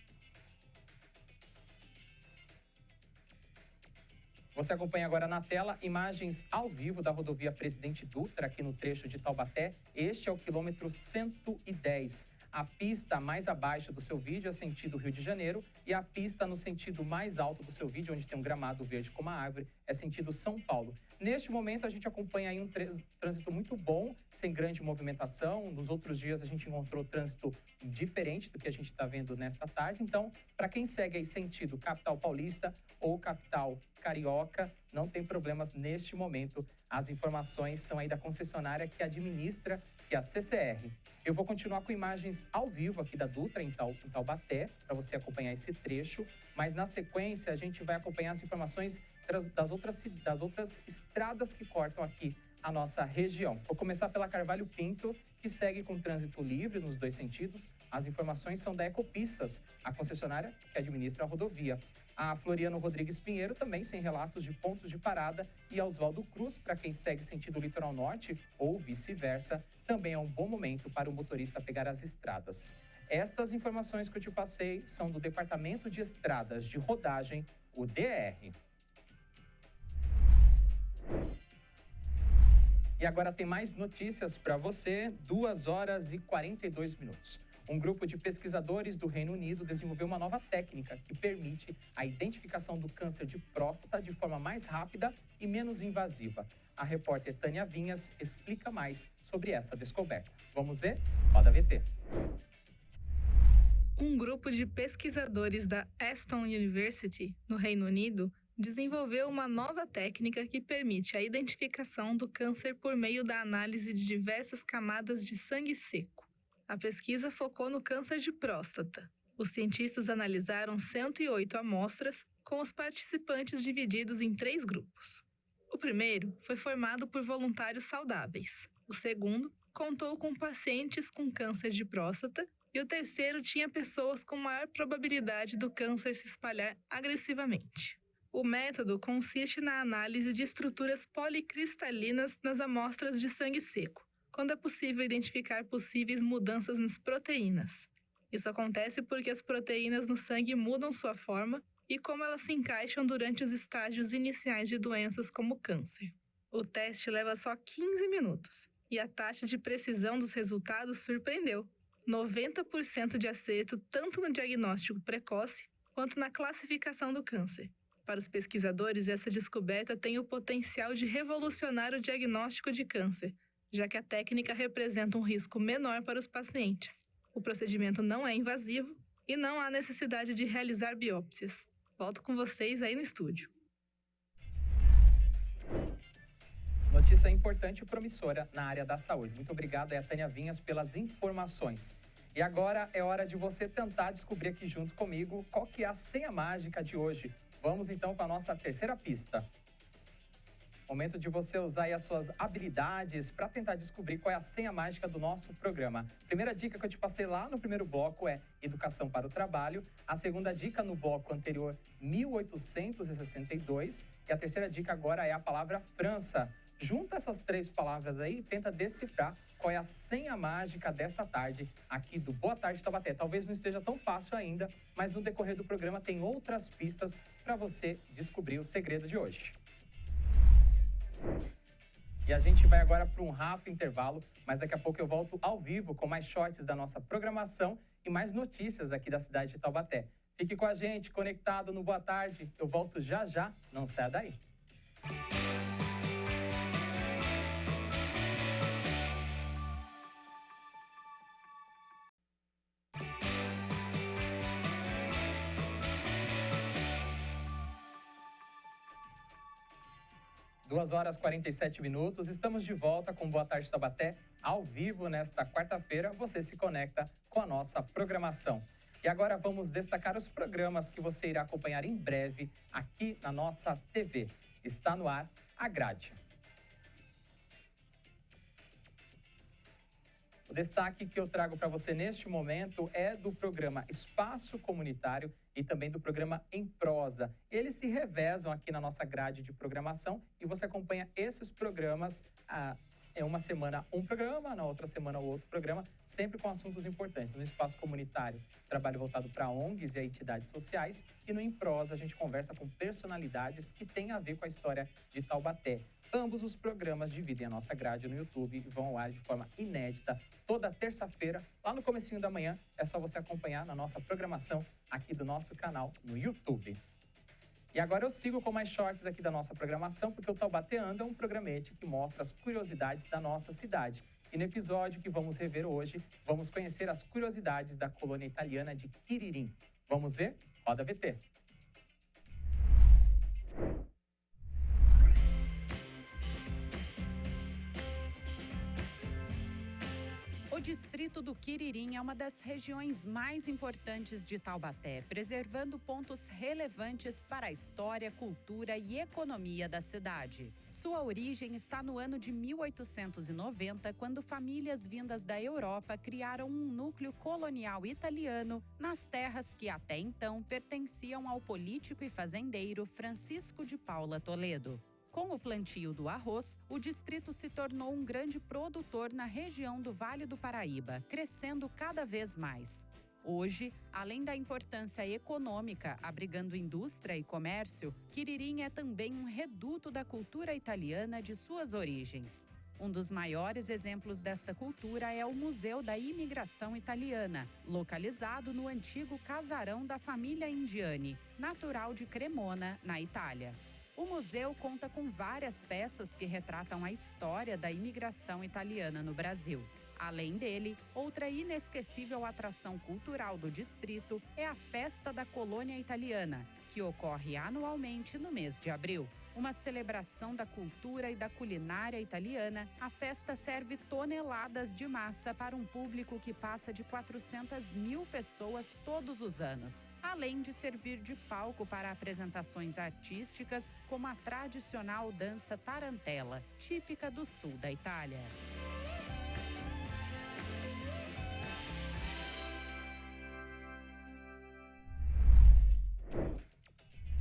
S1: Você acompanha agora na tela imagens ao vivo da rodovia Presidente Dutra, aqui no trecho de Taubaté. Este é o quilômetro 110. A pista mais abaixo do seu vídeo é sentido Rio de Janeiro e a pista no sentido mais alto do seu vídeo, onde tem um gramado verde como uma árvore, é sentido São Paulo. Neste momento, a gente acompanha aí um trânsito muito bom, sem grande movimentação. Nos outros dias, a gente encontrou trânsito diferente do que a gente está vendo nesta tarde. Então, para quem segue aí sentido capital paulista ou capital carioca, não tem problemas neste momento. As informações são aí da concessionária que administra, que é a CCR. Eu vou continuar com imagens ao vivo aqui da Dutra, em Taubaté, para você acompanhar esse trecho. Mas, na sequência, a gente vai acompanhar as informações das outras estradas que cortam aqui a nossa região. Vou começar pela Carvalho Pinto, que segue com trânsito livre nos dois sentidos. As informações são da Ecopistas, a concessionária que administra a rodovia. A Floriano Rodrigues Pinheiro também sem relatos de pontos de parada, e a Oswaldo Cruz, para quem segue sentido litoral norte ou vice-versa, também é um bom momento para o motorista pegar as estradas. Estas informações que eu te passei são do Departamento de Estradas de Rodagem, o DR. E agora tem mais notícias para você, 2 horas e 42 minutos. Um grupo de pesquisadores do Reino Unido desenvolveu uma nova técnica que permite a identificação do câncer de próstata de forma mais rápida e menos invasiva. A repórter Tânia Vinhas explica mais sobre essa descoberta. Vamos ver? Roda VT.
S12: Um grupo de pesquisadores da Aston University, no Reino Unido, desenvolveu uma nova técnica que permite a identificação do câncer por meio da análise de diversas camadas de sangue seco. A pesquisa focou no câncer de próstata. Os cientistas analisaram 108 amostras, com os participantes divididos em 3 grupos. O primeiro foi formado por voluntários saudáveis. O segundo contou com pacientes com câncer de próstata e o terceiro tinha pessoas com maior probabilidade do câncer se espalhar agressivamente. O método consiste na análise de estruturas policristalinas nas amostras de sangue seco, quando é possível identificar possíveis mudanças nas proteínas. Isso acontece porque as proteínas no sangue mudam sua forma e como elas se encaixam durante os estágios iniciais de doenças como câncer. O teste leva só 15 minutos e a taxa de precisão dos resultados surpreendeu. 90% de acerto tanto no diagnóstico precoce quanto na classificação do câncer. Para os pesquisadores, essa descoberta tem o potencial de revolucionar o diagnóstico de câncer, já que a técnica representa um risco menor para os pacientes. O procedimento não é invasivo e não há necessidade de realizar biópsias. Volto com vocês aí no estúdio.
S1: Notícia importante e promissora na área da saúde. Muito obrigado, Tânia Vinhas, pelas informações. E agora é hora de você tentar descobrir aqui junto comigo qual que é a senha mágica de hoje. Vamos então com a nossa terceira pista. Momento de você usar aí as suas habilidades para tentar descobrir qual é a senha mágica do nosso programa. Primeira dica que eu te passei lá no primeiro bloco é educação para o trabalho. A segunda dica no bloco anterior, 1862. E a terceira dica agora é a palavra França. Junta essas três palavras aí e tenta decifrar qual é a senha mágica desta tarde aqui do Boa Tarde Taubaté. Talvez não esteja tão fácil ainda, mas no decorrer do programa tem outras pistas para você descobrir o segredo de hoje. E a gente vai agora para um rápido intervalo, mas daqui a pouco eu volto ao vivo com mais shorts da nossa programação e mais notícias aqui da cidade de Taubaté. Fique com a gente, conectado no Boa Tarde. Eu volto já já, não saia daí. Duas horas e 47 minutos, estamos de volta com Boa Tarde Taubaté, ao vivo nesta quarta-feira, você se conecta com a nossa programação. E agora vamos destacar os programas que você irá acompanhar em breve aqui na nossa TV. Está no ar a grade. O destaque que eu trago para você neste momento é do programa Espaço Comunitário e também do programa Em Prosa. Eles se revezam aqui na nossa grade de programação e você acompanha esses programas uma semana um programa, na outra semana outro programa, sempre com assuntos importantes. No Espaço Comunitário, trabalho voltado para ONGs e entidades sociais, e no Em Prosa a gente conversa com personalidades que têm a ver com a história de Taubaté. Ambos os programas dividem a nossa grade no YouTube e vão ao ar de forma inédita toda terça-feira, lá no comecinho da manhã. É só você acompanhar na nossa programação aqui do nosso canal no YouTube. E agora eu sigo com mais shorts aqui da nossa programação, porque o Taubaté Anda é um programete que mostra as curiosidades da nossa cidade. E no episódio que vamos rever hoje, vamos conhecer as curiosidades da colônia italiana de Quiririm. Vamos ver? Roda VT.
S13: O distrito do Quiririm é uma das regiões mais importantes de Taubaté, preservando pontos relevantes para a história, cultura e economia da cidade. Sua origem está no ano de 1890, quando famílias vindas da Europa criaram um núcleo colonial italiano nas terras que até então pertenciam ao político e fazendeiro Francisco de Paula Toledo. Com o plantio do arroz, o distrito se tornou um grande produtor na região do Vale do Paraíba, crescendo cada vez mais. Hoje, além da importância econômica, abrigando indústria e comércio, Quiririm é também um reduto da cultura italiana de suas origens. Um dos maiores exemplos desta cultura é o Museu da Imigração Italiana, localizado no antigo casarão da família Indiani, natural de Cremona, na Itália. O museu conta com várias peças que retratam a história da imigração italiana no Brasil. Além dele, outra inesquecível atração cultural do distrito é a Festa da Colônia Italiana, que ocorre anualmente no mês de abril. Uma celebração da cultura e da culinária italiana, a festa serve toneladas de massa para um público que passa de 400 mil pessoas todos os anos, além de servir de palco para apresentações artísticas, como a tradicional dança tarantela, típica do sul da Itália.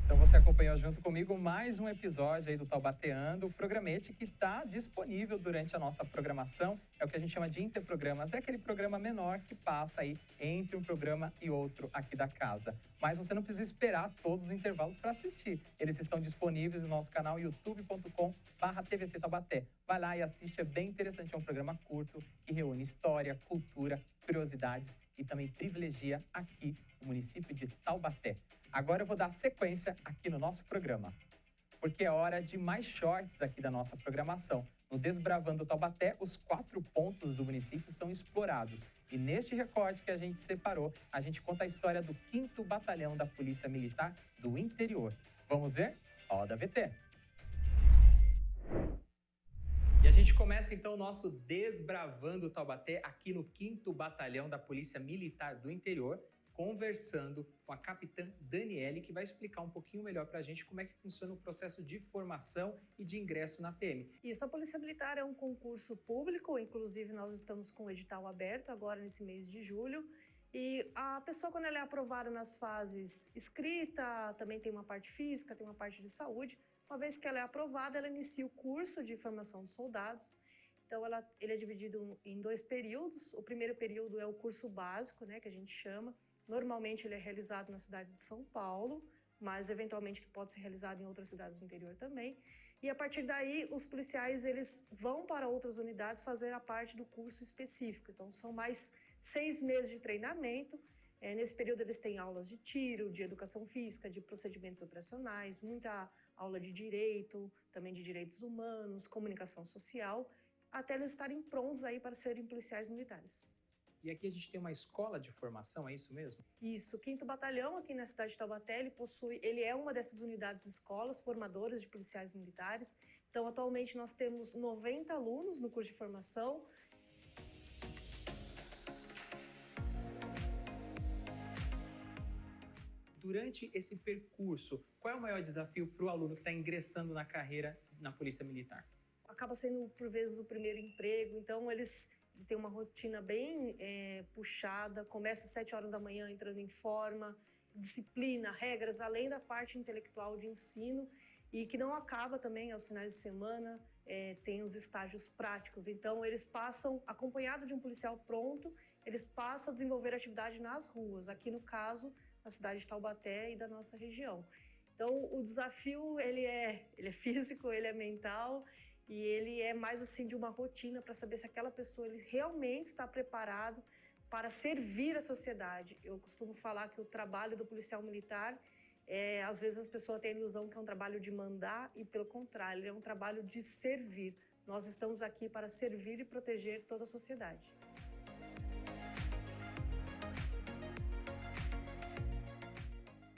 S1: Então você acompanhou junto comigo mais um episódio aí do Taubaté Anda, o programete que está disponível durante a nossa programação. É o que a gente chama de interprogramas. É aquele programa menor que passa aí entre um programa e outro aqui da casa. Mas você não precisa esperar todos os intervalos para assistir. Eles estão disponíveis no nosso canal youtube.com/TVC Taubaté. Vai lá e assiste, é bem interessante. É um programa curto que reúne história, cultura, curiosidades e também privilegia aqui o município de Taubaté. Agora eu vou dar sequência aqui no nosso programa, porque é hora de mais shorts aqui da nossa programação. No Desbravando Taubaté, os 4 pontos do município são explorados. E neste recorte que a gente separou, a gente conta a história do 5º Batalhão da Polícia Militar do Interior. Vamos ver? Roda VT! E a gente começa então o nosso Desbravando Taubaté aqui no 5º Batalhão da Polícia Militar do Interior. conversando com a capitã Daniele, que vai explicar um pouquinho melhor para a gente como é que funciona o processo de formação e de ingresso na PM.
S11: Isso, a Polícia Militar é um concurso público, inclusive nós estamos com o edital aberto agora nesse mês de julho. E a pessoa, quando ela é aprovada nas fases escrita, também tem uma parte física, tem uma parte de saúde. Uma vez que ela é aprovada, ela inicia o curso de formação de soldados. Então, ele é dividido em 2 períodos. O primeiro período é o curso básico, né, que a gente chama. Normalmente, ele é realizado na cidade de São Paulo, mas, eventualmente, ele pode ser realizado em outras cidades do interior também. E, a partir daí, os policiais eles vão para outras unidades fazer a parte do curso específico. Então, são mais 6 meses de treinamento. Nesse período, eles têm aulas de tiro, de educação física, de procedimentos operacionais, muita aula de direito, também de direitos humanos, comunicação social, até eles estarem prontos aí para serem policiais militares.
S1: E aqui a gente tem uma escola de formação, é isso mesmo?
S11: Isso, o 5º Batalhão aqui na cidade de Taubaté, ele é uma dessas unidades escolas formadoras de policiais militares. Então, atualmente nós temos 90 alunos no curso de formação.
S1: Durante esse percurso, qual é o maior desafio para o aluno que está ingressando na carreira na Polícia Militar?
S11: Acaba sendo, por vezes, o primeiro emprego, então eles têm uma rotina bem puxada, começa às 7 horas da manhã entrando em forma, disciplina, regras, além da parte intelectual de ensino, e que não acaba também aos finais de semana, tem os estágios práticos. Então, eles passam, acompanhado de um policial pronto, eles passam a desenvolver atividade nas ruas, aqui no caso, na cidade de Taubaté e da nossa região. Então, o desafio, ele é físico, ele é mental, e ele é mais assim de uma rotina para saber se aquela pessoa ele realmente está preparado para servir a sociedade. Eu costumo falar que o trabalho do policial militar, às vezes as pessoas têm a ilusão que é um trabalho de mandar e, pelo contrário, ele é um trabalho de servir. Nós estamos aqui para servir e proteger toda a sociedade.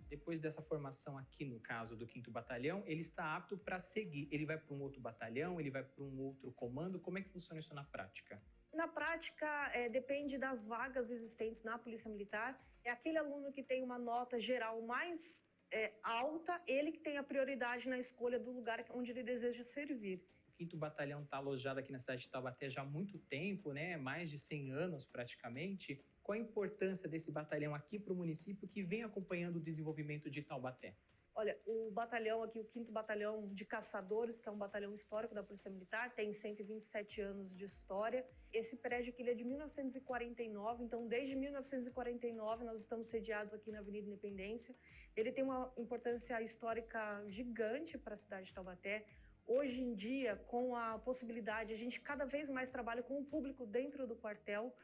S1: Depois dessa formação aqui, no caso do 5º Batalhão, ele está apto para seguir. Ele vai para um outro batalhão, ele vai para um outro comando. Como é que funciona isso na prática?
S11: Na prática, depende das vagas existentes na Polícia Militar. É aquele aluno que tem uma nota geral mais alta, ele que tem a prioridade na escolha do lugar onde ele deseja servir.
S1: O 5º Batalhão está alojado aqui na cidade de Taubaté já há muito tempo, né? Mais de 100 anos praticamente. Qual a importância desse batalhão aqui para o município que vem acompanhando o desenvolvimento de Taubaté?
S11: Olha, o batalhão aqui, o 5º Batalhão de Caçadores, que é um batalhão histórico da Polícia Militar, tem 127 anos de história. Esse prédio aqui ele é de 1949, então desde 1949 nós estamos sediados aqui na Avenida Independência. Ele tem uma importância histórica gigante para a cidade de Taubaté. Hoje em dia, com a possibilidade, a gente cada vez mais trabalha com o público dentro do quartel.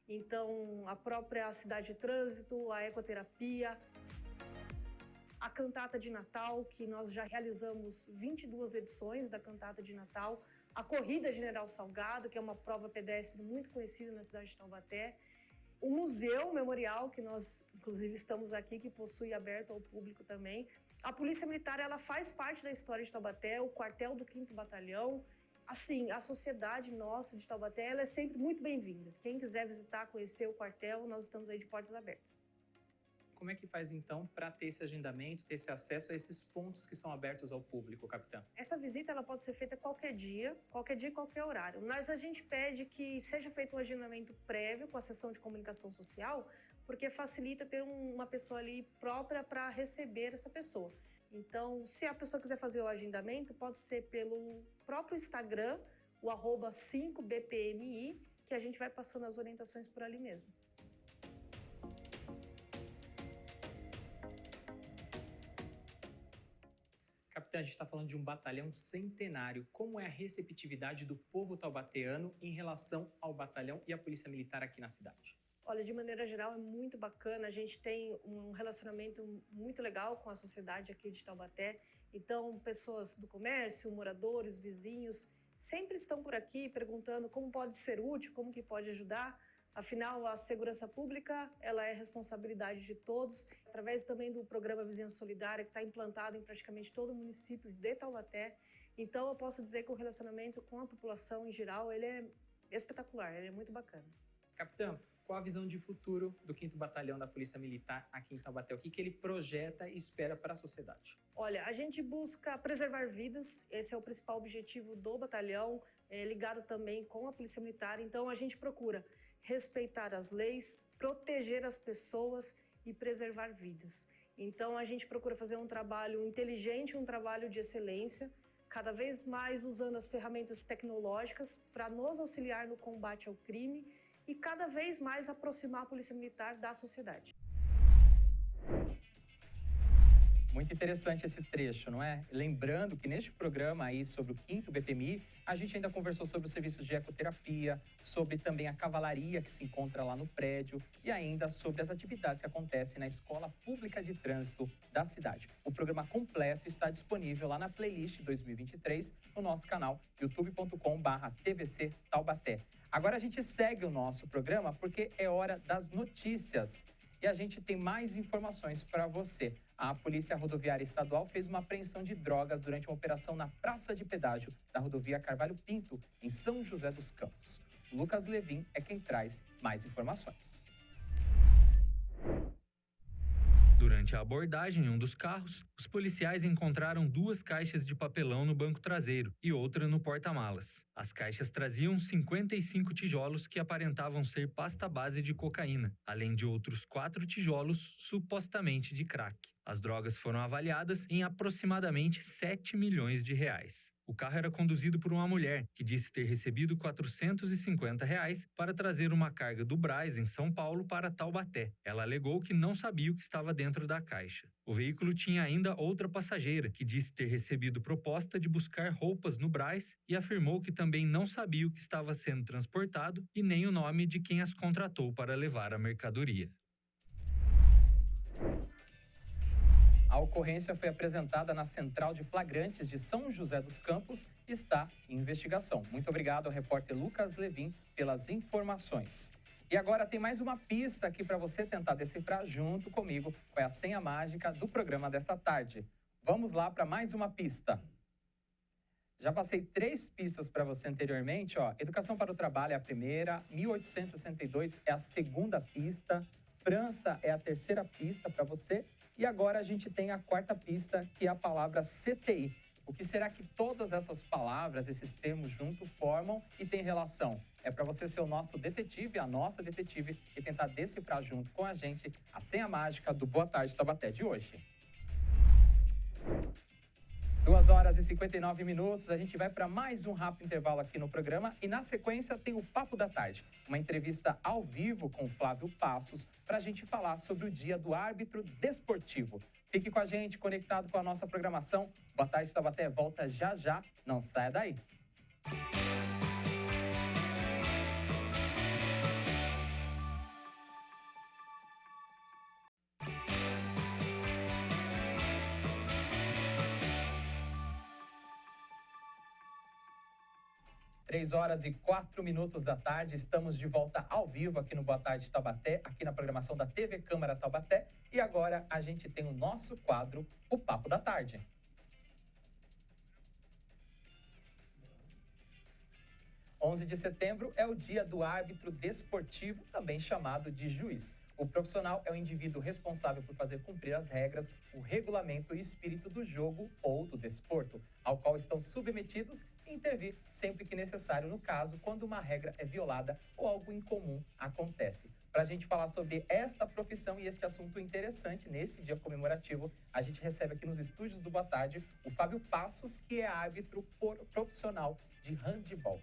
S11: Então, a própria cidade de trânsito, a ecoterapia, a cantata de Natal, que nós já realizamos 22 edições da cantata de Natal, a Corrida General Salgado, que é uma prova pedestre muito conhecida na cidade de Taubaté, o Museu Memorial, que nós, inclusive, estamos aqui, que possui aberto ao público também. A Polícia Militar, ela faz parte da história de Taubaté, o quartel do 5º Batalhão. Assim, a sociedade nossa de Taubaté, ela é sempre muito bem-vinda. Quem quiser visitar, conhecer o quartel, nós estamos aí de portas abertas.
S1: Como é que faz, então, para ter esse agendamento, ter esse acesso a esses pontos que são abertos ao público, capitão?
S11: Essa visita ela pode ser feita qualquer dia e qualquer horário. Mas a gente pede que seja feito um agendamento prévio com a seção de comunicação social, porque facilita ter uma pessoa ali própria para receber essa pessoa. Então, se a pessoa quiser fazer o agendamento, pode ser pelo próprio Instagram, o @5bpmi, que a gente vai passando as orientações por ali mesmo.
S1: Capitão, a gente está falando de um batalhão centenário. Como é a receptividade do povo taubateano em relação ao batalhão e à Polícia Militar aqui na cidade?
S11: Olha, de maneira geral é muito bacana, a gente tem um relacionamento muito legal com a sociedade aqui de Taubaté, então pessoas do comércio, moradores, vizinhos, sempre estão por aqui perguntando como pode ser útil, como que pode ajudar. Afinal, a segurança pública, ela é responsabilidade de todos, através também do programa Vizinhança Solidária, que está implantado em praticamente todo o município de Taubaté. Então, eu posso dizer que o relacionamento com a população em geral, ele é espetacular, ele é muito bacana.
S1: Capitão, qual a visão de futuro do 5º Batalhão da Polícia Militar aqui em Taubaté? O que ele projeta e espera para a sociedade?
S11: Olha, a gente busca preservar vidas, esse é o principal objetivo do batalhão, ligado também com a Polícia Militar. Então, a gente procura respeitar as leis, proteger as pessoas e preservar vidas. Então, a gente procura fazer um trabalho inteligente, um trabalho de excelência, cada vez mais usando as ferramentas tecnológicas para nos auxiliar no combate ao crime e cada vez mais aproximar a Polícia Militar da sociedade.
S1: Muito interessante esse trecho, não é? Lembrando que neste programa aí sobre o 5º BPMI, a gente ainda conversou sobre os serviços de ecoterapia, sobre também a cavalaria que se encontra lá no prédio e ainda sobre as atividades que acontecem na Escola Pública de Trânsito da cidade. O programa completo está disponível lá na playlist 2023 no nosso canal youtube.com/TVC Taubaté. Agora a gente segue o nosso programa porque é hora das notícias. E a gente tem mais informações para você. A Polícia Rodoviária Estadual fez uma apreensão de drogas durante uma operação na Praça de Pedágio da rodovia Carvalho Pinto, em São José dos Campos. Lucas Levin é quem traz mais informações.
S14: Durante a abordagem em um dos carros, os policiais encontraram 2 caixas de papelão no banco traseiro e outra no porta-malas. As caixas traziam 55 tijolos que aparentavam ser pasta base de cocaína, além de outros 4 tijolos supostamente de crack. As drogas foram avaliadas em aproximadamente 7 milhões de reais. O carro era conduzido por uma mulher que disse ter recebido R$ 450 para trazer uma carga do Brás, em São Paulo, para Taubaté. Ela alegou que não sabia o que estava dentro da caixa. O veículo tinha ainda outra passageira que disse ter recebido proposta de buscar roupas no Brás e afirmou que também não sabia o que estava sendo transportado e nem o nome de quem as contratou para levar a mercadoria.
S1: A ocorrência foi apresentada na Central de Flagrantes de São José dos Campos e está em investigação. Muito obrigado ao repórter Lucas Levin pelas informações. E agora tem mais uma pista aqui para você tentar decifrar junto comigo qual é a senha mágica do programa desta tarde. Vamos lá para mais uma pista. Já passei 3 pistas para você anteriormente. Educação para o Trabalho é a primeira, 1862 é a segunda pista, França é a terceira pista para você. E agora a gente tem a 4ª pista, que é a palavra CTI. O que será que todas essas palavras, esses termos juntos formam e tem relação? É para você ser o nosso detetive, a nossa detetive, e tentar decifrar junto com a gente a senha mágica do Boa Tarde Taubaté de hoje. 2h59, a gente vai para mais um rápido intervalo aqui no programa e na sequência tem o Papo da Tarde, uma entrevista ao vivo com o Flávio Passos para a gente falar sobre o Dia do Árbitro Desportivo. Fique com a gente, conectado com a nossa programação. Boa Tarde Taubaté volta já já, não saia daí. 3h04 da tarde, estamos de volta ao vivo aqui no Boa Tarde Taubaté, aqui na programação da TV Câmara Taubaté. E agora a gente tem o nosso quadro, o Papo da Tarde. Dia 11 de setembro é o Dia do Árbitro Desportivo, também chamado de juiz. O profissional é o indivíduo responsável por fazer cumprir as regras, o regulamento e espírito do jogo ou do desporto, ao qual estão submetidos e intervir sempre que necessário, no caso, quando uma regra é violada ou algo incomum acontece. Para a gente falar sobre esta profissão e este assunto interessante neste dia comemorativo, a gente recebe aqui nos estúdios do Boa Tarde o Fábio Passos, que é árbitro profissional de handebol.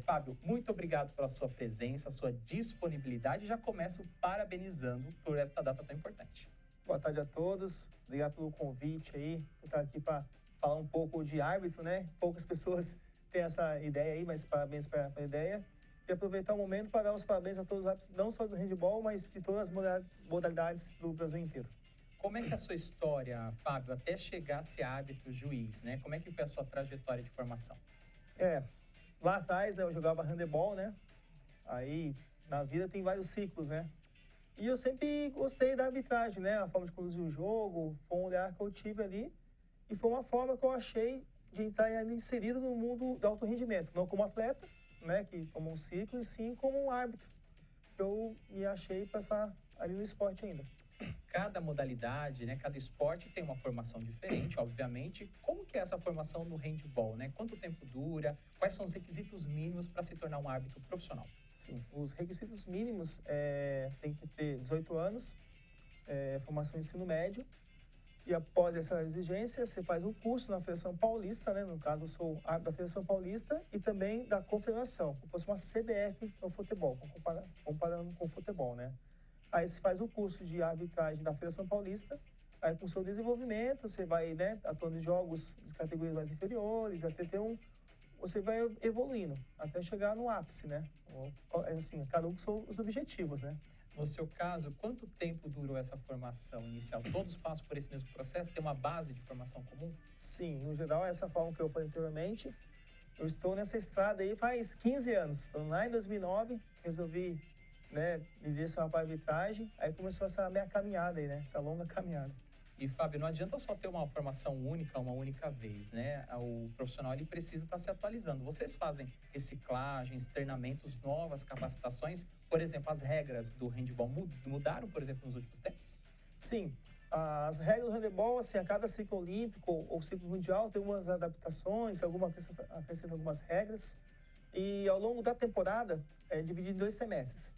S1: Fábio, muito obrigado pela sua presença, sua disponibilidade. Já começo parabenizando por esta data tão importante.
S15: Boa tarde a todos. Obrigado pelo convite aí, por estar aqui para falar um pouco de árbitro, né? Poucas pessoas têm essa ideia aí, mas parabéns para a ideia. E aproveitar o momento para dar os parabéns a todos os árbitros, não só do handebol, mas de todas as modalidades do Brasil inteiro.
S1: Como é que é a sua história, Fábio, até chegar a ser árbitro juiz, né? Como é que foi a sua trajetória de formação?
S15: Lá atrás, né, eu jogava handebol, né? Aí, na vida tem vários ciclos, né? E eu sempre gostei da arbitragem, né? A forma de conduzir o jogo, foi um olhar que eu tive ali. E foi uma forma que eu achei de estar inserido no mundo do alto rendimento. Não como atleta, né? Que como um ciclo, e sim como um árbitro. que eu me achei para estar ali no esporte ainda.
S1: Cada modalidade, né, cada esporte tem uma formação diferente, obviamente. Como que é essa formação no handball, né? Quanto tempo dura? Quais são os requisitos mínimos para se tornar um árbitro profissional?
S15: Sim, os requisitos mínimos tem que ter 18 anos, formação ensino médio, e após essa exigência, você faz um curso na Federação Paulista, né? No caso, eu sou árbitro da Federação Paulista e também da Confederação, como fosse uma CBF no futebol, comparando com o futebol, né? Aí você faz o curso de arbitragem da Federação Paulista, aí com o seu desenvolvimento, você vai, né, atuando em jogos de categorias mais inferiores, até ter você vai evoluindo, até chegar no ápice, né? Assim, cada um com seus objetivos, né?
S1: No seu caso, quanto tempo durou essa formação inicial? Todos passam por esse mesmo processo? Tem uma base de formação comum?
S15: Sim, no geral, essa forma que eu falei anteriormente, eu estou nessa estrada aí faz 15 anos. Então, lá em 2009, resolvi, né, me direcionar para a arbitragem, aí começou essa minha caminhada aí, né? Essa longa caminhada.
S1: E, Fábio, não adianta só ter uma formação única, uma única vez, né? O profissional, ele precisa estar se atualizando. Vocês fazem reciclagens, treinamentos, novas capacitações? Por exemplo, as regras do handball mudaram, por exemplo, nos últimos tempos?
S15: Sim. As regras do handebol, assim, a cada ciclo olímpico ou ciclo mundial tem umas adaptações, acrescenta algumas regras. E ao longo da temporada, é dividido em 2 semestres.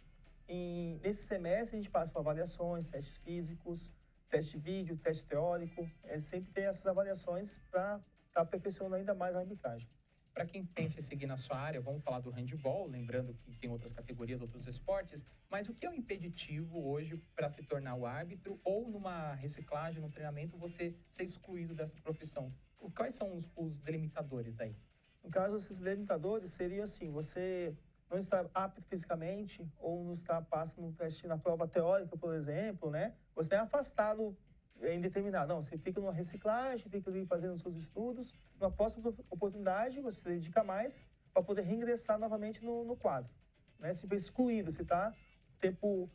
S15: Nesse semestre, a gente passa por avaliações, testes físicos, teste de vídeo, teste teórico. Sempre tem essas avaliações para estar aperfeiçoando ainda mais a arbitragem.
S1: Para quem pensa em seguir na sua área, vamos falar do handball, lembrando que tem outras categorias, outros esportes, mas o que é o impeditivo hoje para se tornar o árbitro ou numa reciclagem, no treinamento, você ser excluído dessa profissão? Quais são os delimitadores aí?
S15: No caso, esses delimitadores seriam assim, você não está apto fisicamente ou não está passando no teste na prova teórica, por exemplo, né? Você é afastado indeterminado. Não, você fica numa reciclagem, fica ali fazendo os seus estudos. Na próxima oportunidade, você se dedica mais para poder reingressar novamente no quadro. Né? Se for excluído, você está tempo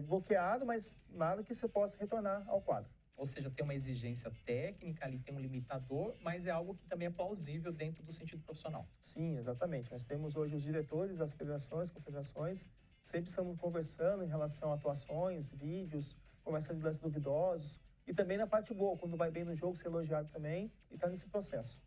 S15: bloqueado, mas nada que você possa retornar ao quadro.
S1: Ou seja, tem uma exigência técnica, ali tem um limitador, mas é algo que também é plausível dentro do sentido profissional.
S15: Sim, exatamente. Nós temos hoje os diretores das federações, confederações, sempre estamos conversando em relação a atuações, vídeos, conversa de lances duvidosos, e também na parte boa, quando vai bem no jogo, ser elogiado também, e está nesse processo.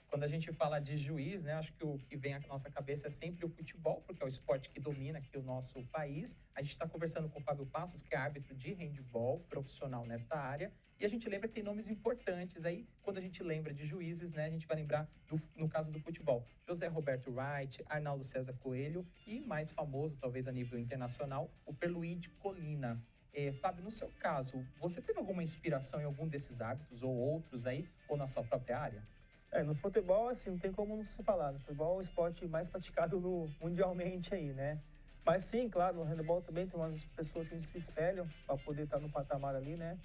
S1: Quando a gente fala de juiz, né, acho que o que vem à nossa cabeça é sempre o futebol, porque é o esporte que domina aqui o nosso país. A gente está conversando com o Fábio Passos, que é árbitro de handball, profissional nesta área, e a gente lembra que tem nomes importantes aí. Quando a gente lembra de juízes, né, a gente vai lembrar, no caso do futebol, José Roberto Wright, Arnaldo César Coelho e, mais famoso, talvez a nível internacional, o Perluigi Colina. Fábio, no seu caso, você teve alguma inspiração em algum desses árbitros ou outros aí, ou na sua própria área?
S15: No futebol, assim, não tem como não se falar. No futebol é o esporte mais praticado mundialmente aí, né? Mas sim, claro, no handebol também tem umas pessoas que se espelham para poder estar no patamar ali, né?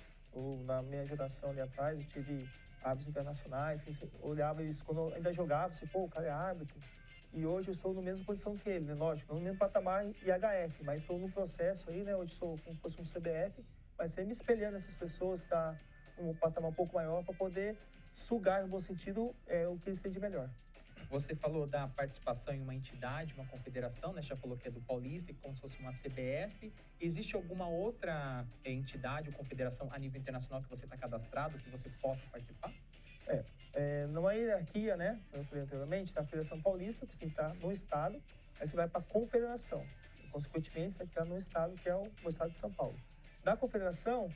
S15: Na minha geração ali atrás, eu tive árbitros internacionais, que olhava eles, quando eu ainda jogava, assim, pô, o cara é árbitro. E hoje eu estou na mesma posição que ele, né? Lógico, não no mesmo patamar IHF, mas estou num processo aí, né? Hoje sou como se fosse um CBF, mas sempre me espelhando essas pessoas, tá num patamar um pouco maior para poder sugar, no bom sentido, o que eles têm de melhor.
S1: Você falou da participação em uma entidade, uma confederação, né? Já falou que é do Paulista, como se fosse uma CBF. Existe alguma outra entidade ou confederação a nível internacional que você está cadastrado, que você possa participar?
S15: Numa hierarquia, né? Eu falei anteriormente, da Federação Paulista, que você tem que estar no estado, aí você vai para a confederação. Consequentemente, você tem que estar no estado, que é o estado de São Paulo. Da confederação,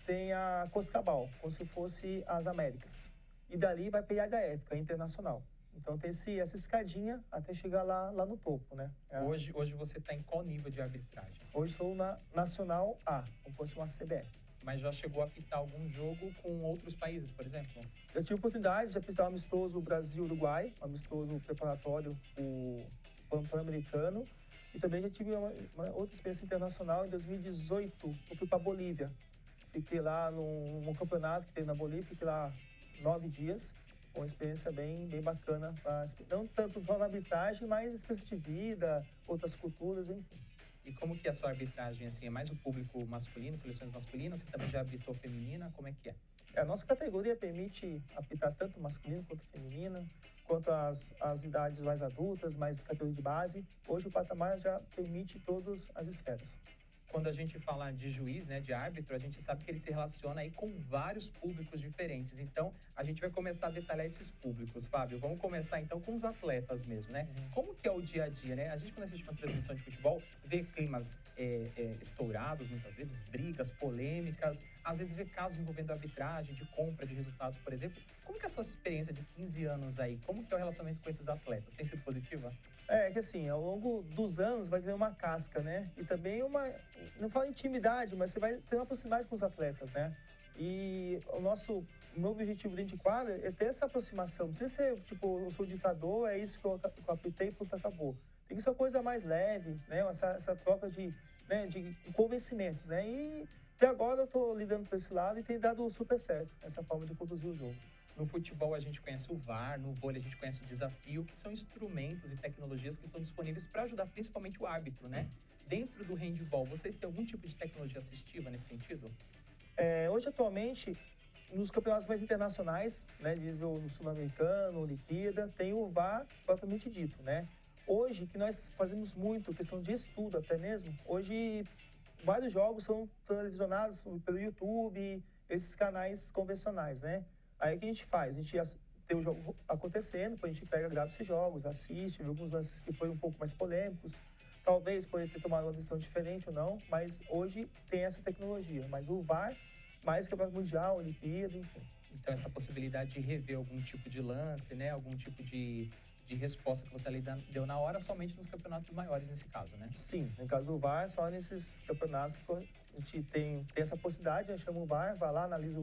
S15: tem a COSCABAL, como se fosse as Américas. E dali vai para a IHF, que é internacional. Então tem essa escadinha até chegar lá no topo, né?
S1: Hoje você está em qual nível de arbitragem?
S15: Hoje estou na Nacional A, como se fosse uma CBF.
S1: Mas já chegou a apitar algum jogo com outros países, por exemplo?
S15: Eu tive oportunidade de apitar o amistoso Brasil-Uruguai, um amistoso preparatório o Pan-Americano. E também já tive uma outra experiência internacional. Em 2018, eu fui para a Bolívia. Fiquei lá num campeonato que tem na Bolívia, fiquei lá 9 dias. Foi uma experiência bem bacana, não tanto só na arbitragem, mas experiência de vida, outras culturas, enfim.
S1: E como que é a sua arbitragem, assim, é mais o público masculino, seleções masculinas? Você também já arbitrou feminina? Como é que é?
S15: A nossa categoria permite apitar tanto masculino quanto feminina, quanto às idades mais adultas, mais categoria de base. Hoje o patamar já permite todas as esferas.
S1: Quando a gente fala de juiz, né, de árbitro, a gente sabe que ele se relaciona aí com vários públicos diferentes. Então, a gente vai começar a detalhar esses públicos. Fábio, vamos começar então com os atletas mesmo, né? Como que é o dia a dia, né? A gente, quando assiste uma transmissão de futebol, vê climas estourados, muitas vezes, brigas, polêmicas, às vezes vê casos envolvendo arbitragem, de compra de resultados, por exemplo. Como que é a sua experiência de 15 anos aí? Como que é o relacionamento com esses atletas? Tem sido positiva?
S15: É que assim, ao longo dos anos vai ter uma casca, né? E também não falo intimidade, mas você vai ter uma proximidade com os atletas, né? E o meu objetivo dentro de quadra é ter essa aproximação. Não precisa ser, tipo, eu sou ditador, é isso que eu apitei e pronto, acabou. Tem que ser uma coisa mais leve, né? Essa troca de convencimentos, né? E até agora eu estou lidando com esse lado e tem dado super certo essa forma de conduzir o jogo.
S1: No futebol a gente conhece o VAR, no vôlei a gente conhece o desafio, que são instrumentos e tecnologias que estão disponíveis para ajudar principalmente o árbitro, né? Dentro do handball, vocês têm algum tipo de tecnologia assistiva nesse sentido?
S15: Hoje, atualmente, nos campeonatos mais internacionais, né, de nível sul-americano, Olimpíada, tem o VAR propriamente dito, né? Hoje, que nós fazemos muito, questão de estudo até mesmo, hoje vários jogos são televisionados pelo YouTube, esses canais convencionais, né? Aí o que a gente faz? A gente tem o jogo acontecendo, depois a gente grava esses jogos, assiste, vê alguns lances que foram um pouco mais polêmicos, talvez poderia ter tomado uma decisão diferente ou não, mas hoje tem essa tecnologia. Mas o VAR, mais campeonato mundial, Olimpíada, enfim.
S1: Então essa possibilidade de rever algum tipo de lance, né? Algum tipo de resposta que você ali deu na hora, somente nos campeonatos maiores nesse caso, né?
S15: Sim, no caso do VAR, só nesses campeonatos que a gente tem essa possibilidade, a gente chama o VAR, vai lá, analisa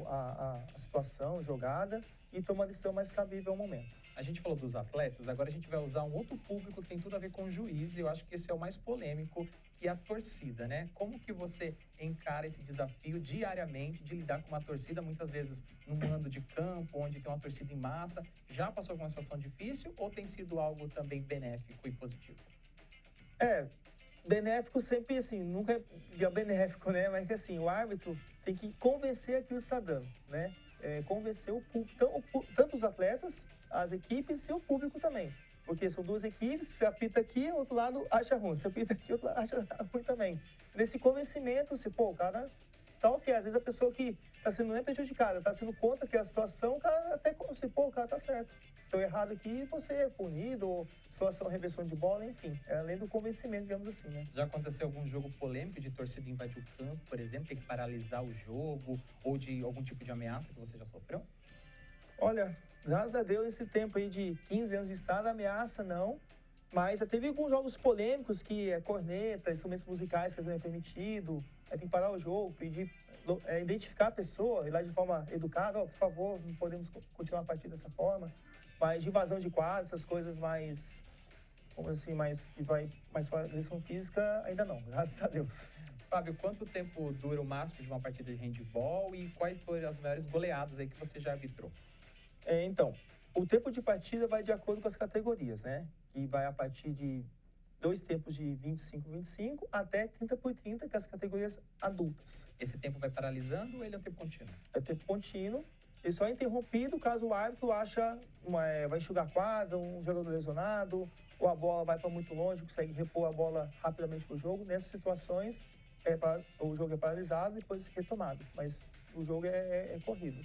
S15: a situação, jogada e toma a decisão mais cabível ao momento.
S1: A gente falou dos atletas, agora a gente vai usar um outro público que tem tudo a ver com o juiz, e eu acho que esse é o mais polêmico, que é a torcida, né? Como que você encara esse desafio diariamente de lidar com uma torcida, muitas vezes num mando de campo, onde tem uma torcida em massa? Já passou por uma situação difícil ou tem sido algo também benéfico e positivo?
S15: Benéfico sempre, assim, nunca é benéfico, né? Mas que assim, o árbitro tem que convencer aquilo que está dando, né? Convencer o público, tanto os atletas, as equipes e o público também. Porque são duas equipes, você apita aqui, o outro lado acha ruim. Você apita aqui, o outro lado acha ruim também. Nesse convencimento, o cara tá ok. Às vezes a pessoa que está sendo não é prejudicada, está sendo contra aquela situação, o cara até o cara tá certo. Estou errado aqui, você é punido, ou situação, reversão de bola, enfim. É além do convencimento, digamos assim, né?
S1: Já aconteceu algum jogo polêmico de torcida invadir o campo, por exemplo, ter que paralisar o jogo, ou de algum tipo de ameaça que você já sofreu?
S15: Olha, graças a Deus, esse tempo aí de 15 anos de estado, ameaça não, mas já teve alguns jogos polêmicos que corneta, instrumentos musicais que não é permitido, tem que parar o jogo, pedir, identificar a pessoa, ir lá de forma educada, por favor, não podemos continuar a partir dessa forma. Mas de invasão de quadro, essas coisas mais, assim, que vai mais para a agressão física, ainda não, graças a Deus.
S1: Fábio, quanto tempo dura o máximo de uma partida de handball e quais foram as maiores goleadas aí que você já arbitrou?
S15: Então, o tempo de partida vai de acordo com as categorias, né? Que vai a partir de 2 tempos de 25-25 até 30x30, que é as categorias adultas.
S1: Esse tempo vai paralisando ou ele é tempo contínuo?
S15: É tempo contínuo. Ele só é interrompido caso o árbitro vai enxugar a quadra, um jogador lesionado, ou a bola vai para muito longe, consegue repor a bola rapidamente para o jogo. Nessas situações, o jogo é paralisado e depois retomado, mas o jogo é corrido.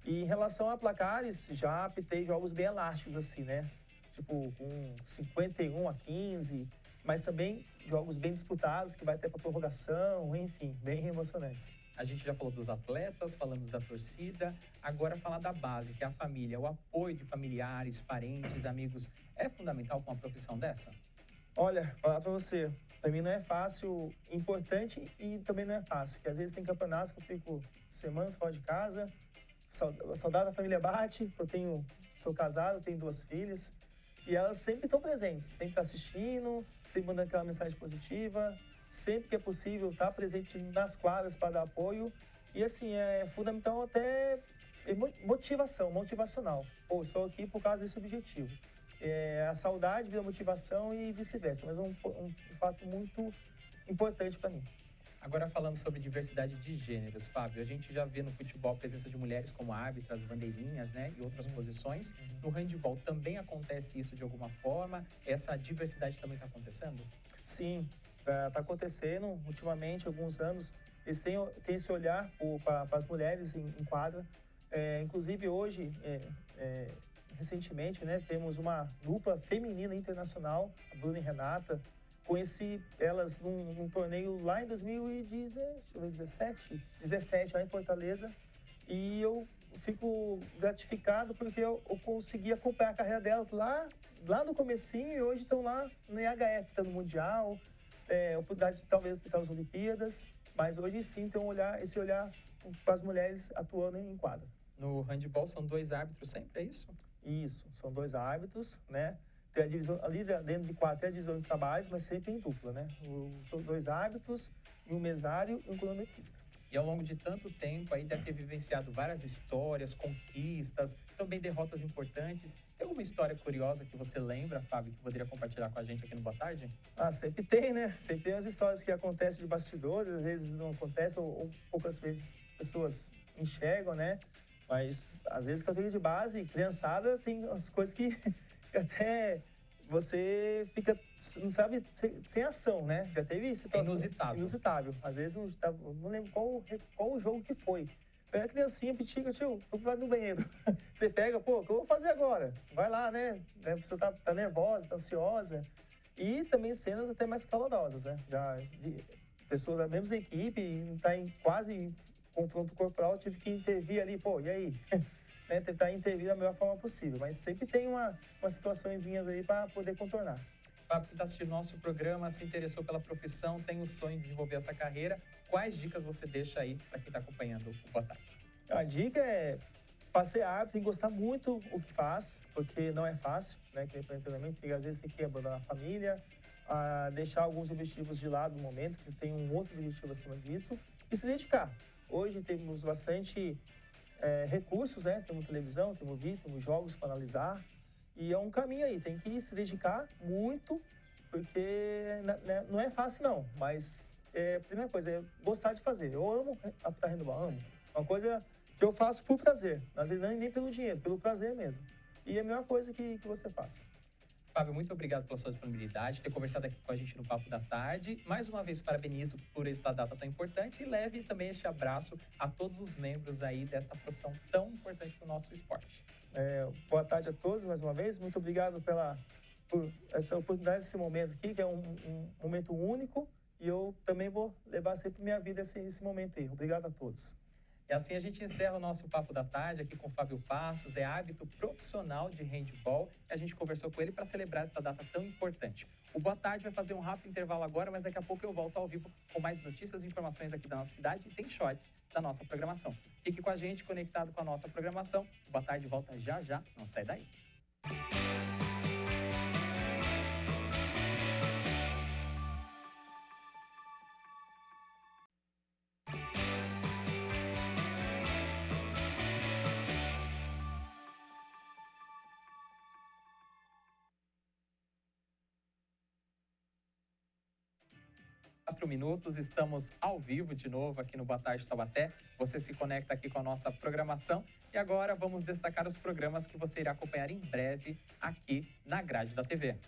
S15: E em relação a placares, já apitei jogos bem elásticos, assim, né? Tipo, com 51-15, mas também jogos bem disputados, que vai até para prorrogação, enfim, bem emocionantes.
S1: A gente já falou dos atletas, falamos da torcida, agora falar da base, que é a família. O apoio de familiares, parentes, amigos, é fundamental para uma profissão dessa?
S15: Olha, falar para você, para mim não é fácil, importante e também não é fácil, porque às vezes tem campeonatos que eu fico semanas fora de casa, a saudade da família bate, sou casado, tenho 2 filhas, e elas sempre estão presentes, sempre estão assistindo, sempre mandando aquela mensagem positiva, sempre que é possível estar presente nas quadras para dar apoio, e assim, é fundamental até motivacional. Estou aqui por causa desse objetivo. A saudade vira motivação e vice-versa, mas é um fato muito importante para mim.
S1: Agora falando sobre diversidade de gêneros, Fábio, a gente já vê no futebol a presença de mulheres como árbitras, bandeirinhas, né, e outras posições. No handebol também acontece isso de alguma forma? Essa diversidade também está acontecendo?
S15: Sim, está acontecendo. Ultimamente, alguns anos, eles têm esse olhar para as mulheres em quadra. Inclusive, hoje, recentemente, né, temos uma dupla feminina internacional, a Bruna e Renata. Conheci elas num torneio lá em 2017, lá em Fortaleza. E eu fico gratificado porque eu consegui acompanhar a carreira delas lá no comecinho, e hoje estão lá no IHF, estão no Mundial, oportunidade de talvez disputar as Olimpíadas, mas hoje sim tem esse olhar para as mulheres atuando em quadra.
S1: No handebol são 2 árbitros sempre, é isso?
S15: Isso, são 2 árbitros, né? Tem a divisão, ali dentro de quadra tem a divisão de trabalhos, mas sempre em dupla, né? São 2 árbitros, um mesário e um cronometrista.
S1: E ao longo de tanto tempo aí deve ter vivenciado várias histórias, conquistas, também derrotas importantes. Tem alguma história curiosa que você lembra, Fábio, que poderia compartilhar com a gente aqui no Boa Tarde?
S15: Sempre tem, né? Sempre tem as histórias que acontecem de bastidores, às vezes não acontecem, ou poucas vezes pessoas enxergam, né? Mas às vezes categoria de base, criançada, tem as coisas que até você fica, não sabe, sem ação, né? Já teve situação inusitável. Às vezes, não lembro qual o jogo que foi. A criancinha petica, tio, tô lá no banheiro. Você pega, pô, o que eu vou fazer agora? Vai lá, né? A pessoa tá nervosa, tá ansiosa. E também cenas até mais calorosas, né? Já de pessoas da mesma equipe, tá em quase confronto corporal, tive que intervir ali, pô, e aí? Né, tentar intervir da melhor forma possível, mas sempre tem uma situaçõezinhas aí para poder contornar.
S1: Fábio, que está assistindo nosso programa, se interessou pela profissão, tem o sonho de desenvolver essa carreira, quais dicas você deixa aí para quem está acompanhando o Boa Tarde?
S15: A dica é, para ser árbitro, tem que gostar muito o que faz, porque não é fácil, né, que nem para treinamento, porque às vezes tem que abandonar a família, deixar alguns objetivos de lado no momento, que tem um outro objetivo acima disso, e se dedicar. Hoje temos bastante recursos, né? Temos televisão, temos vídeo, temos jogos para analisar. E é um caminho aí, tem que se dedicar muito, porque não é fácil não, mas a primeira coisa é gostar de fazer. Eu amo apitar handebol, amo. Uma coisa que eu faço por prazer, às vezes nem pelo dinheiro, pelo prazer mesmo. E é a melhor coisa que você faz.
S1: Fábio, muito obrigado pela sua disponibilidade, ter conversado aqui com a gente no Papo da Tarde. Mais uma vez, parabenizo por esta data tão importante e leve também este abraço a todos os membros aí desta profissão tão importante para o nosso esporte.
S15: Boa tarde a todos, mais uma vez. Muito obrigado por essa oportunidade, esse momento aqui, que é um momento único. E eu também vou levar sempre minha vida esse momento aí. Obrigado a todos.
S1: E assim a gente encerra o nosso Papo da Tarde aqui com o Fábio Passos, é árbitro profissional de handebol. E a gente conversou com ele para celebrar esta data tão importante. O Boa Tarde vai fazer um rápido intervalo agora, mas daqui a pouco eu volto ao vivo com mais notícias e informações aqui da nossa cidade e tem shorts da nossa programação. Fique com a gente, conectado com a nossa programação. O Boa Tarde volta já, não sai daí. Minutos, estamos ao vivo de novo aqui no Boa Tarde Taubaté. Você se conecta aqui com a nossa programação e agora vamos destacar os programas que você irá acompanhar em breve aqui na grade da TV.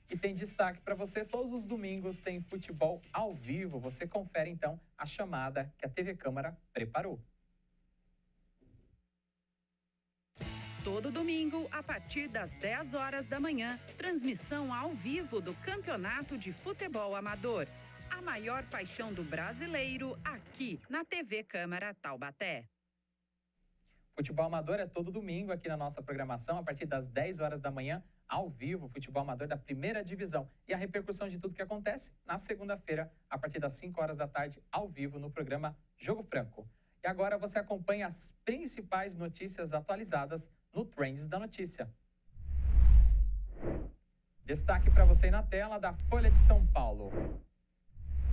S1: E tem destaque para você, todos os domingos tem futebol ao vivo. Você confere então a chamada que a TV Câmara preparou.
S13: Todo domingo, a partir das 10 horas da manhã, transmissão ao vivo do Campeonato de Futebol Amador. A maior paixão do brasileiro aqui na TV Câmara Taubaté.
S1: Futebol Amador é todo domingo aqui na nossa programação, a partir das 10 horas da manhã, ao vivo, futebol amador da primeira divisão. E a repercussão de tudo que acontece na segunda-feira, a partir das 5 horas da tarde, ao vivo, no programa Jogo Franco. E agora você acompanha as principais notícias atualizadas no Trends da Notícia. Destaque para você aí na tela da Folha de São Paulo.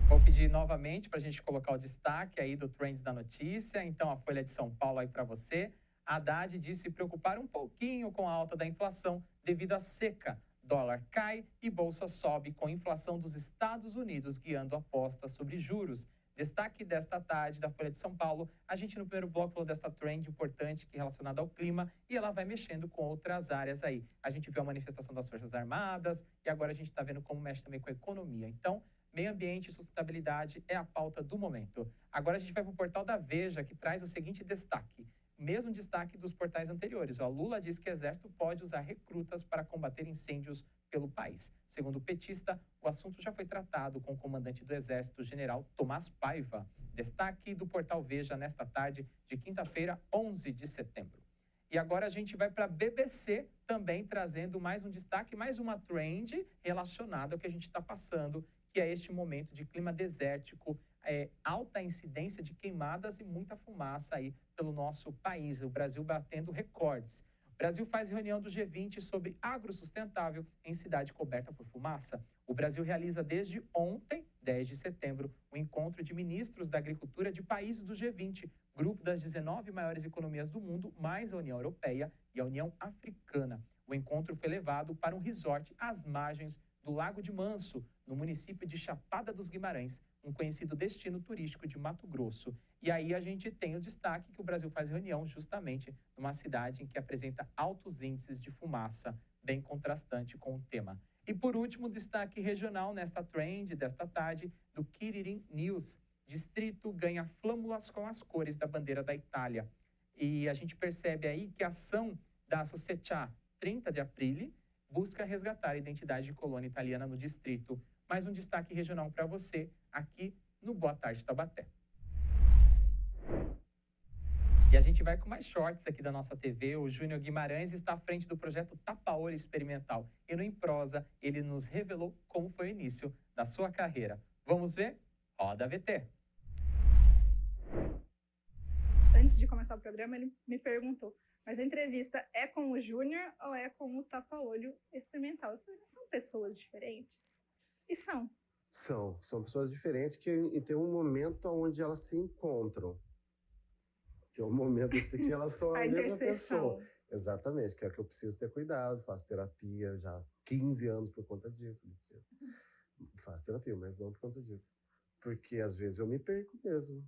S1: Vou pedir novamente para a gente colocar o destaque aí do Trends da Notícia. Então, a Folha de São Paulo aí para você. Haddad disse se preocupar um pouquinho com a alta da inflação devido à seca Dólar cai e bolsa sobe com inflação dos Estados Unidos guiando apostas sobre juros. Destaque desta tarde da Folha de São Paulo, a gente no primeiro bloco falou dessa trend importante que é relacionada ao clima e ela vai mexendo com outras áreas aí. A gente viu a manifestação das Forças Armadas e agora a gente está vendo como mexe também com a economia. Então, meio ambiente e sustentabilidade é a pauta do momento. Agora a gente vai para o portal da Veja, que traz o seguinte destaque. Mesmo destaque dos portais anteriores. Lula diz que o Exército pode usar recrutas para combater incêndios pelo país. Segundo o petista, o assunto já foi tratado com o comandante do Exército, general Tomás Paiva. Destaque do portal Veja nesta tarde de quinta-feira, 11 de setembro. E agora a gente vai para a BBC, também trazendo mais um destaque, mais uma trend relacionada ao que a gente está passando, que é este momento de clima desértico, alta incidência de queimadas e muita fumaça aí pelo nosso país, o Brasil batendo recordes. O Brasil faz reunião do G20 sobre agrosustentável em cidade coberta por fumaça. O Brasil realiza desde ontem, 10 de setembro, o encontro de ministros da agricultura de países do G20, grupo das 19 maiores economias do mundo, mais a União Europeia e a União Africana. O encontro foi levado para um resort às margens do Lago de Manso, no município de Chapada dos Guimarães, um conhecido destino turístico de Mato Grosso. E aí a gente tem o destaque que o Brasil faz reunião justamente numa cidade em que apresenta altos índices de fumaça, bem contrastante com o tema. E por último, destaque regional nesta trend desta tarde do Quiririm News. Distrito ganha flâmulas com as cores da bandeira da Itália. E a gente percebe aí que a ação da Società 30 de Aprile busca resgatar a identidade de colônia italiana no distrito. Mais um destaque regional para você aqui no Boa Tarde Taubaté. E a gente vai com mais shorts aqui da nossa TV. O Júnior Guimarães está à frente do projeto Tapa-Olho Experimental. E no Em Prosa, ele nos revelou como foi o início da sua carreira. Vamos ver? Roda a VT.
S12: Antes de começar o programa, ele me perguntou: mas a entrevista é com o Júnior ou é com o Tapa-Olho Experimental? Eu falei: são pessoas diferentes? E são.
S16: São pessoas diferentes e tem um momento onde elas se encontram. Tem um momento assim que elas são a mesma pessoa. Exatamente, que é que eu preciso ter cuidado, faço terapia já há 15 anos por conta disso. Faço terapia, mas não por conta disso. Porque às vezes eu me perco mesmo.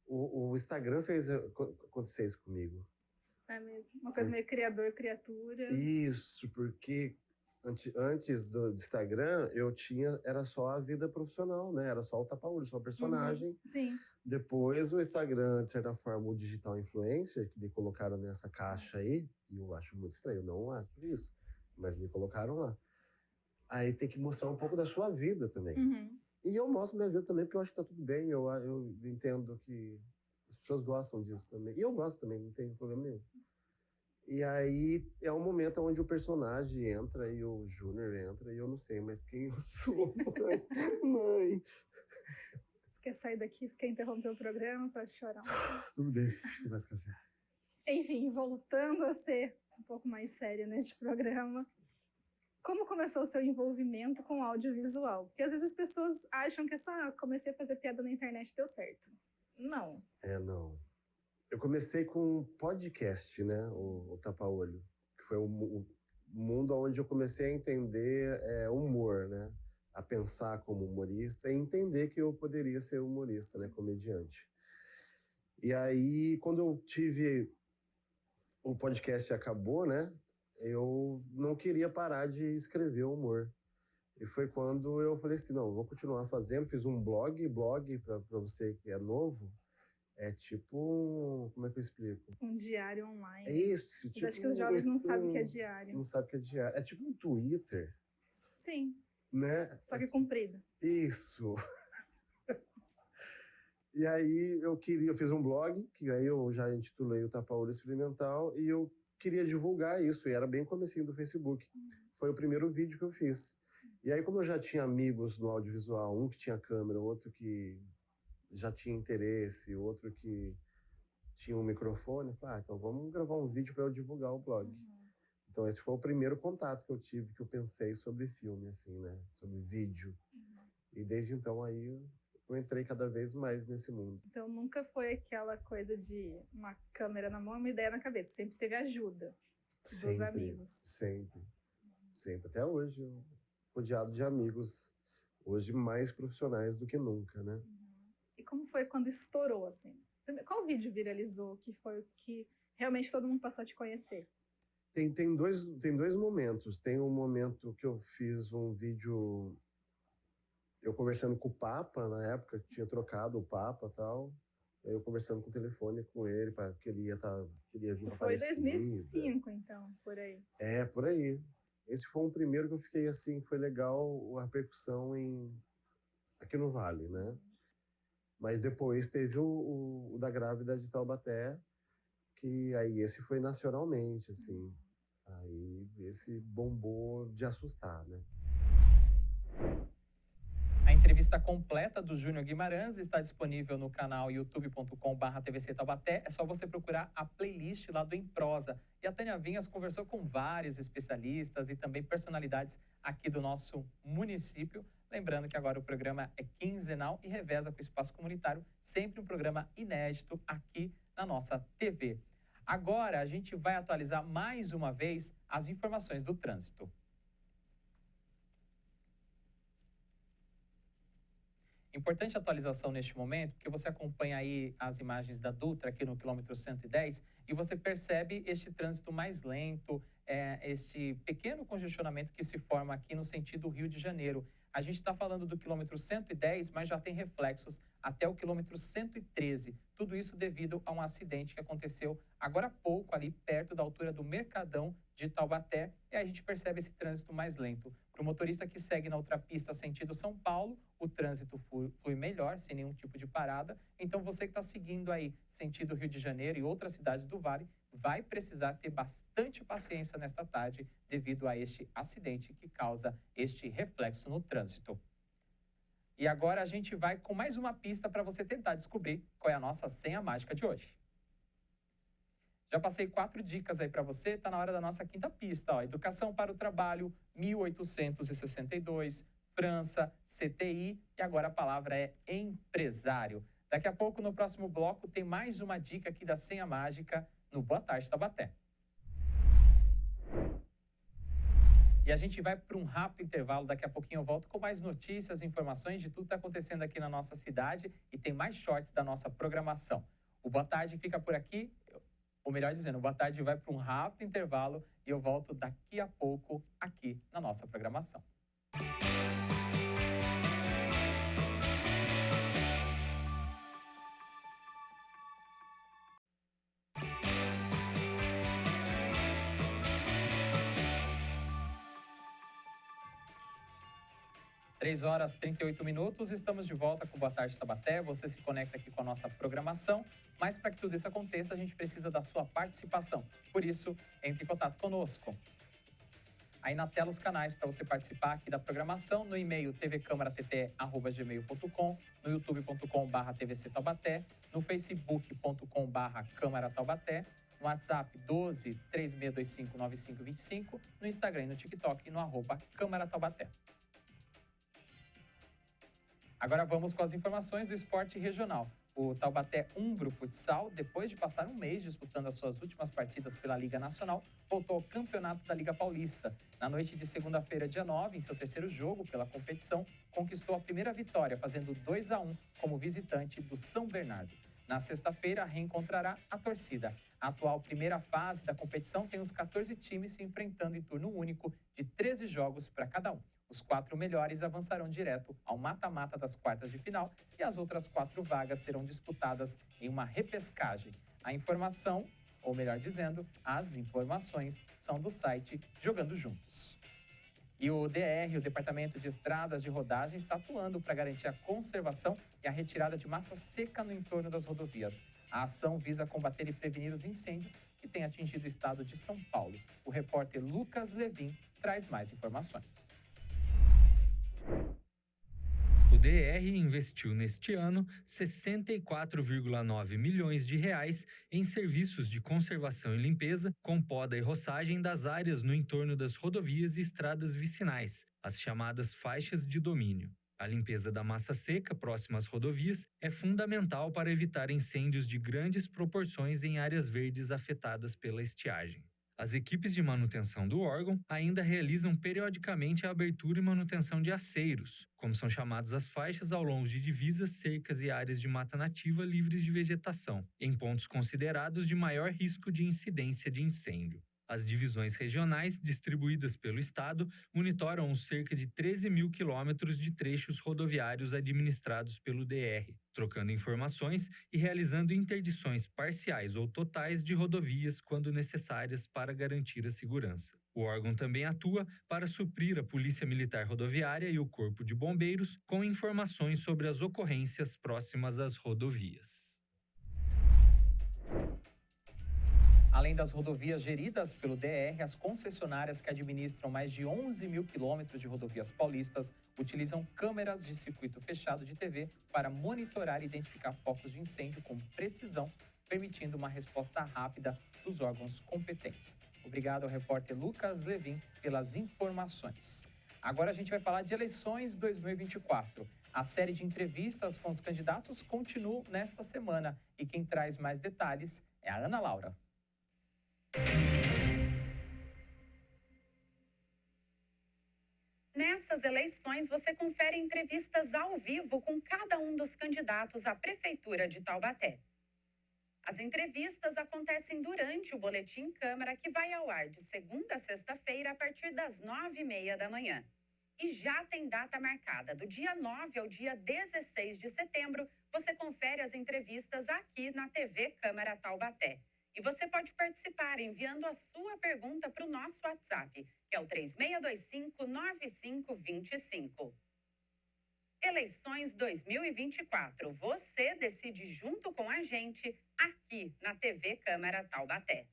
S16: O Instagram fez acontecer isso comigo.
S12: É mesmo? Uma coisa meio criador, criatura.
S16: Isso, porque antes do Instagram, era só a vida profissional, né? Era só o tapa-olho, só o personagem.
S12: Sim.
S16: Depois o Instagram, de certa forma, o digital influencer, que me colocaram nessa caixa aí, e eu acho muito estranho, eu não acho isso, mas me colocaram lá. Aí tem que mostrar um pouco da sua vida também. E eu mostro minha vida também, porque eu acho que tá tudo bem, eu entendo que as pessoas gostam disso também. E eu gosto também, não tem problema nenhum. E aí é um momento onde o personagem entra e o Júnior entra e eu não sei mais quem eu sou, mãe.
S12: Você quer sair daqui? Você quer interromper o programa para chorar?
S16: Tudo bem, deixa eu mais café.
S12: Enfim, voltando a ser um pouco mais séria neste programa, como começou o seu envolvimento com o audiovisual? Porque às vezes as pessoas acham que é só comecei a fazer piada na internet e deu certo. Não.
S16: Não. Eu comecei com um podcast, né? O Tapa-Olho, que foi o mundo onde eu comecei a entender humor, né? A pensar como humorista e entender que eu poderia ser humorista, né? Comediante. E aí, quando eu tive... O podcast acabou, né? Eu não queria parar de escrever humor. E foi quando eu falei assim, não, vou continuar fazendo. Fiz um blog para você que é novo. É tipo, como é que eu explico?
S12: Um diário online.
S16: É isso.
S12: Tipo, acho que os jovens não sabem o que é diário.
S16: Não sabem o que é diário. É tipo um Twitter.
S12: Sim.
S16: Né?
S12: Só que comprido.
S16: Isso. E aí eu fiz um blog, que aí eu já intitulei o Tapa-Olho Experimental, e eu queria divulgar isso, e era bem comecinho do Facebook. Foi o primeiro vídeo que eu fiz. E aí, como eu já tinha amigos no audiovisual, um que tinha câmera, outro que já tinha interesse, outro que tinha um microfone, eu falei, então vamos gravar um vídeo para eu divulgar o blog. Então esse foi o primeiro contato que eu tive, que eu pensei sobre filme, assim, né? Sobre vídeo. E desde então aí eu entrei cada vez mais nesse mundo.
S12: Então nunca foi aquela coisa de uma câmera na mão e uma ideia na cabeça, sempre teve ajuda dos amigos.
S16: Sempre. Sempre, até hoje, rodeado de amigos, hoje mais profissionais do que nunca, né?
S12: E como foi quando estourou, assim? Qual vídeo viralizou que foi o que realmente todo mundo passou a te conhecer?
S16: Tem dois momentos. Tem um momento que eu fiz um vídeo, eu conversando com o Papa, na época, tinha trocado o Papa e tal. Eu conversando com o telefone com ele, porque ele ia vir
S12: Isso
S16: pra
S12: foi em
S16: Aparecida.
S12: 2005, então, por aí.
S16: É, por aí. Esse foi um primeiro que eu fiquei assim, foi legal a repercussão aqui no Vale, né? Mas depois teve o da grávida de Taubaté, que aí esse foi nacionalmente, assim. Aí esse bombou de assustar, né?
S1: A entrevista completa do Júnior Guimarães está disponível no canal youtube.com/TVC Taubaté. É só você procurar a playlist lá do Em Prosa. E a Tânia Vinhas conversou com vários especialistas e também personalidades aqui do nosso município. Lembrando que agora o programa é quinzenal e reveza com o Espaço Comunitário, sempre um programa inédito aqui na nossa TV. Agora a gente vai atualizar mais uma vez as informações do trânsito. Importante atualização neste momento, porque você acompanha aí as imagens da Dutra aqui no quilômetro 110 e você percebe este trânsito mais lento, este pequeno congestionamento que se forma aqui no sentido Rio de Janeiro. A gente está falando do quilômetro 110, mas já tem reflexos até o quilômetro 113. Tudo isso devido a um acidente que aconteceu agora há pouco, ali perto da altura do Mercadão de Taubaté. E aí a gente percebe esse trânsito mais lento. Para o motorista que segue na outra pista sentido São Paulo, o trânsito flui melhor, sem nenhum tipo de parada. Então você que está seguindo aí sentido Rio de Janeiro e outras cidades do Vale, vai precisar ter bastante paciência nesta tarde devido a este acidente que causa este reflexo no trânsito. E agora a gente vai com mais uma pista para você tentar descobrir qual é a nossa senha mágica de hoje. Já passei 4 dicas aí para você, tá na hora da nossa quinta pista. Ó. Educação para o Trabalho, 1862, França, CTI e agora a palavra é empresário. Daqui a pouco, no próximo bloco, tem mais uma dica aqui da senha mágica no Boa Tarde Taubaté. E a gente vai para um rápido intervalo, daqui a pouquinho eu volto com mais notícias, informações de tudo que está acontecendo aqui na nossa cidade e tem mais shorts da nossa programação. O Boa Tarde fica por aqui, ou melhor dizendo, o Boa Tarde vai para um rápido intervalo e eu volto daqui a pouco aqui na nossa programação. 3 horas e 38 minutos, estamos de volta com Boa Tarde Taubaté. Você se conecta aqui com a nossa programação, mas para que tudo isso aconteça, a gente precisa da sua participação. Por isso, entre em contato conosco. Aí na tela os canais para você participar aqui da programação, no e-mail tvcamaratt@gmail.com, no youtube.com/tvc Taubaté, no facebook.com/Câmara Taubaté, no WhatsApp 12 3625 9525, no Instagram e no TikTok no @Câmara Taubaté. Agora vamos com as informações do esporte regional. O Taubaté Umbro Futsal, depois de passar um mês disputando as suas últimas partidas pela Liga Nacional, voltou ao campeonato da Liga Paulista. Na noite de segunda-feira, dia 9, em seu terceiro jogo pela competição, conquistou a primeira vitória, fazendo 2-1 como visitante do São Bernardo. Na sexta-feira, reencontrará a torcida. A atual primeira fase da competição tem os 14 times se enfrentando em turno único de 13 jogos para cada um. Os 4 melhores avançarão direto ao mata-mata das quartas de final e as outras 4 vagas serão disputadas em uma repescagem. A informação, ou melhor dizendo, as informações, são do site Jogando Juntos. E o DR, o Departamento de Estradas de Rodagem, está atuando para garantir a conservação e a retirada de massa seca no entorno das rodovias. A ação visa combater e prevenir os incêndios que têm atingido o estado de São Paulo. O repórter Lucas Levin traz mais informações.
S14: O DR investiu neste ano 64,9 milhões de reais em serviços de conservação e limpeza, com poda e roçagem das áreas no entorno das rodovias e estradas vicinais, as chamadas faixas de domínio. A limpeza da massa seca próxima às rodovias é fundamental para evitar incêndios de grandes proporções em áreas verdes afetadas pela estiagem. As equipes de manutenção do órgão ainda realizam periodicamente a abertura e manutenção de aceiros, como são chamadas as faixas ao longo de divisas, cercas e áreas de mata nativa livres de vegetação, em pontos considerados de maior risco de incidência de incêndio. As divisões regionais, distribuídas pelo Estado, monitoram os cerca de 13 mil quilômetros de trechos rodoviários administrados pelo DR, trocando informações e realizando interdições parciais ou totais de rodovias quando necessárias para garantir a segurança. O órgão também atua para suprir a Polícia Militar Rodoviária e o Corpo de Bombeiros com informações sobre as ocorrências próximas às rodovias.
S1: Além das rodovias geridas pelo DR, as concessionárias que administram mais de 11 mil quilômetros de rodovias paulistas utilizam câmeras de circuito fechado de TV para monitorar e identificar focos de incêndio com precisão, permitindo uma resposta rápida dos órgãos competentes. Obrigado ao repórter Lucas Levin pelas informações. Agora a gente vai falar de eleições 2024. A série de entrevistas com os candidatos continua nesta semana e quem traz mais detalhes é a Ana Laura.
S17: Nessas eleições, você confere entrevistas ao vivo com cada um dos candidatos à Prefeitura de Taubaté. As entrevistas acontecem durante o Boletim Câmara, que vai ao ar de segunda a sexta-feira, a partir das 9h30 da manhã. E já tem data marcada, do dia 9 ao dia 16 de setembro, você confere as entrevistas aqui na TV Câmara Taubaté. E você pode participar enviando a sua pergunta para o nosso WhatsApp, que é o 3625-9525. Eleições 2024. Você decide junto com a gente, aqui na TV Câmara Taubaté.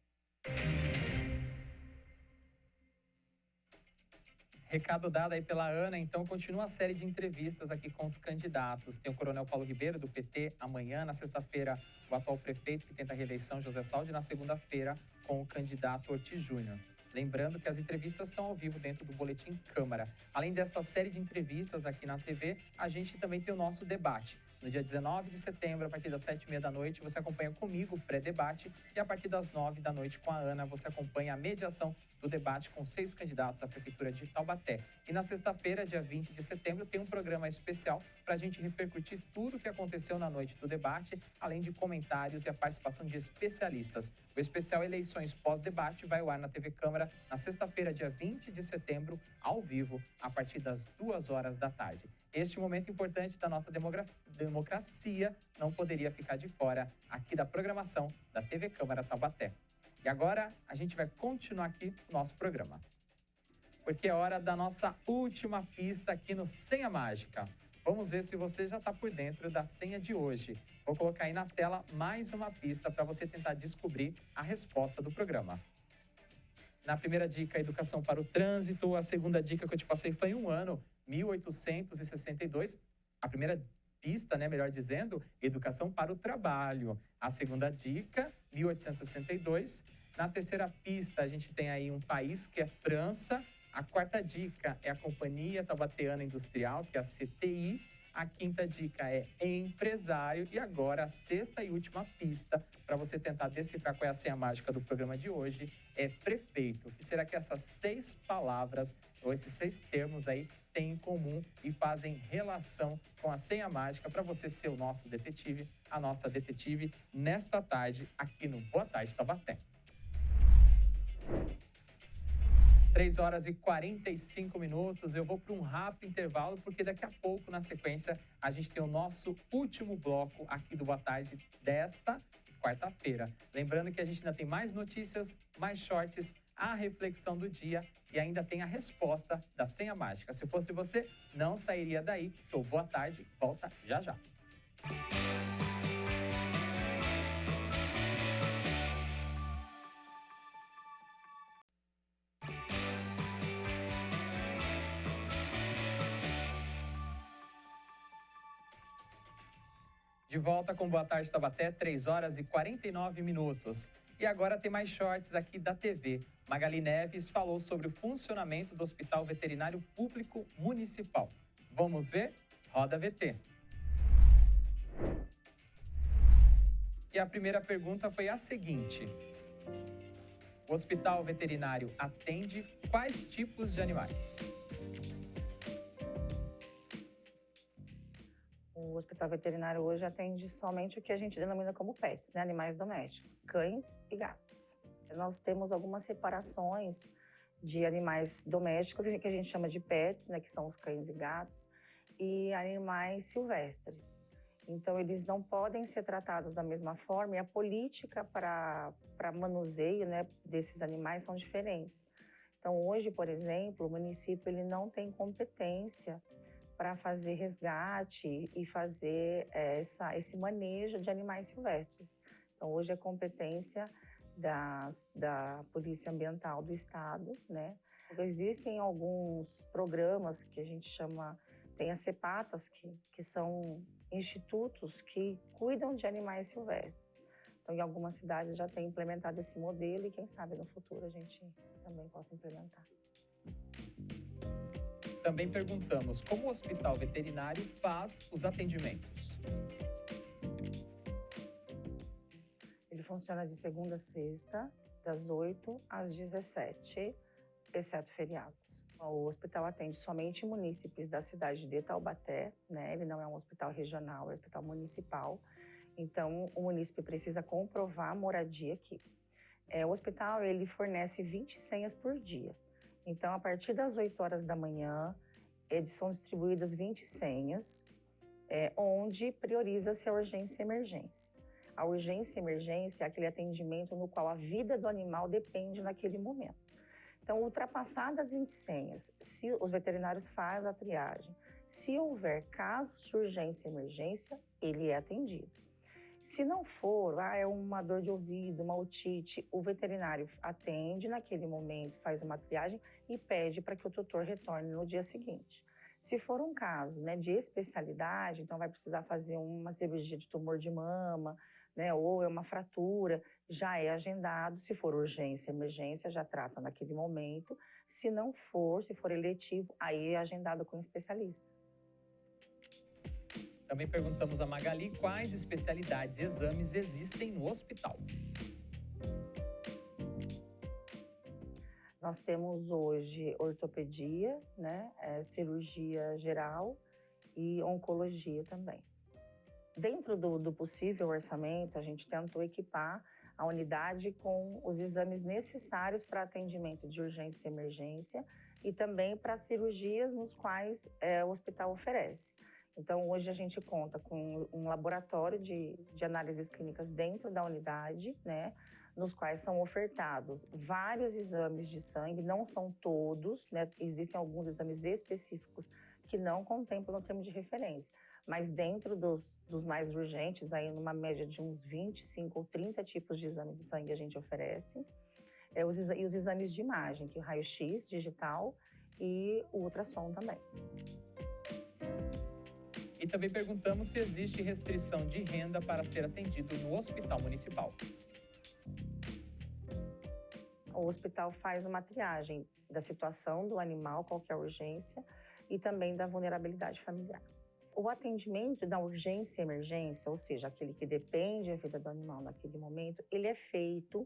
S1: Recado dado aí pela Ana, então continua a série de entrevistas aqui com os candidatos. Tem o Coronel Paulo Ribeiro, do PT, amanhã. Na sexta-feira, o atual prefeito que tenta a reeleição, José Saldi. Na segunda-feira, com o candidato Ortiz Júnior. Lembrando que as entrevistas são ao vivo dentro do Boletim Câmara. Além desta série de entrevistas aqui na TV, a gente também tem o nosso debate. No dia 19 de setembro, a partir das 7h30 da noite, você acompanha comigo o pré-debate e a partir das 9 da noite com a Ana, você acompanha a mediação do debate com 6 candidatos à Prefeitura de Taubaté. E na sexta-feira, dia 20 de setembro, tem um programa especial para a gente repercutir tudo o que aconteceu na noite do debate, além de comentários e a participação de especialistas. O especial Eleições Pós-Debate vai ao ar na TV Câmara na sexta-feira, dia 20 de setembro, ao vivo, a partir das 2h da tarde. Este momento importante da nossa democracia não poderia ficar de fora aqui da programação da TV Câmara Taubaté. E agora a gente vai continuar aqui o nosso programa. Porque é hora da nossa última pista aqui no Senha Mágica. Vamos ver se você já está por dentro da senha de hoje. Vou colocar aí na tela mais uma pista para você tentar descobrir a resposta do programa. Na primeira dica, educação para o trânsito. A segunda dica que eu te passei foi um ano, 1862. A primeira pista, melhor dizendo, educação para o trabalho. A segunda dica, 1862. Na terceira pista, a gente tem aí um país, que é França. A quarta dica é a Companhia Taubateana Industrial, que é a CTI. A quinta dica é empresário. E agora, a sexta e última pista, para você tentar decifrar qual é a senha mágica do programa de hoje, é prefeito. O que será que essas 6 palavras, ou esses 6 termos aí, têm em comum e fazem relação com a senha mágica para você ser o nosso detetive, a nossa detetive, nesta tarde, aqui no Boa Tarde Taubaté. 3h45. Eu vou para um rápido intervalo, porque daqui a pouco, na sequência, a gente tem o nosso último bloco aqui do Boa Tarde desta quarta-feira. Lembrando que a gente ainda tem mais notícias, mais shorts, a reflexão do dia e ainda tem a resposta da senha mágica. Se fosse você, não sairia daí, porque o Boa Tarde volta já já. De volta com Boa Tarde Taubaté, 3h49. E agora tem mais shorts aqui da TV. Magali Neves falou sobre o funcionamento do Hospital Veterinário Público Municipal. Vamos ver? Roda VT. E a primeira pergunta foi a seguinte: O hospital veterinário atende quais tipos de animais?
S18: O hospital veterinário hoje atende somente o que a gente denomina como pets, né? Animais domésticos, cães e gatos. Nós temos algumas separações de animais domésticos, que a gente chama de pets, né? Que são os cães e gatos, e animais silvestres. Então, eles não podem ser tratados da mesma forma e a política para manuseio, né, desses animais são diferentes. Então, hoje, por exemplo, o município ele não tem competência para fazer resgate e fazer esse manejo de animais silvestres. Então, hoje é competência da Polícia Ambiental do Estado, né? Existem alguns programas que a gente chama, tem as CEPATAs, que são institutos que cuidam de animais silvestres. Então, em algumas cidades já tem implementado esse modelo e quem sabe no futuro a gente também possa implementar.
S1: Também perguntamos como o hospital veterinário faz os atendimentos.
S18: Ele funciona de segunda a sexta, das 8 às 17, exceto feriados. O hospital atende somente munícipes da cidade de Taubaté, né? Ele não é um hospital regional, é um hospital municipal. Então, o munícipe precisa comprovar a moradia aqui. O hospital, ele fornece 20 senhas por dia. Então, a partir das 8 horas da manhã, são distribuídas 20 senhas, onde prioriza-se a urgência e emergência. A urgência e emergência é aquele atendimento no qual a vida do animal depende naquele momento. Então, ultrapassadas 20 senhas, se os veterinários fazem a triagem, se houver casos de urgência e emergência, ele é atendido. Se não for, é uma dor de ouvido, uma otite, o veterinário atende naquele momento, faz uma triagem e pede para que o tutor retorne no dia seguinte. Se for um caso, né, de especialidade, então vai precisar fazer uma cirurgia de tumor de mama, né, ou é uma fratura, já é agendado. Se for urgência, emergência, já trata naquele momento. Se não for, se for eletivo, aí é agendado com um especialista.
S1: Também perguntamos a Magali quais especialidades e exames existem no hospital.
S18: Nós temos hoje ortopedia, né, cirurgia geral e oncologia também. Dentro do possível orçamento, a gente tentou equipar a unidade com os exames necessários para atendimento de urgência e emergência e também para cirurgias nos quais o hospital oferece. Então, hoje a gente conta com um laboratório de análises clínicas dentro da unidade, né, nos quais são ofertados vários exames de sangue, não são todos, né, existem alguns exames específicos que não contemplam o termo de referência. Mas dentro dos mais urgentes, aí numa média de uns 25 ou 30 tipos de exame de sangue a gente oferece. E os exames de imagem, que é o raio-x digital e o ultrassom também.
S1: E também perguntamos se existe restrição de renda para ser atendido no hospital municipal.
S18: O hospital faz uma triagem da situação do animal, qual que é a urgência, e também da vulnerabilidade familiar. O atendimento da urgência e emergência, ou seja, aquele que depende da vida do animal naquele momento, ele é feito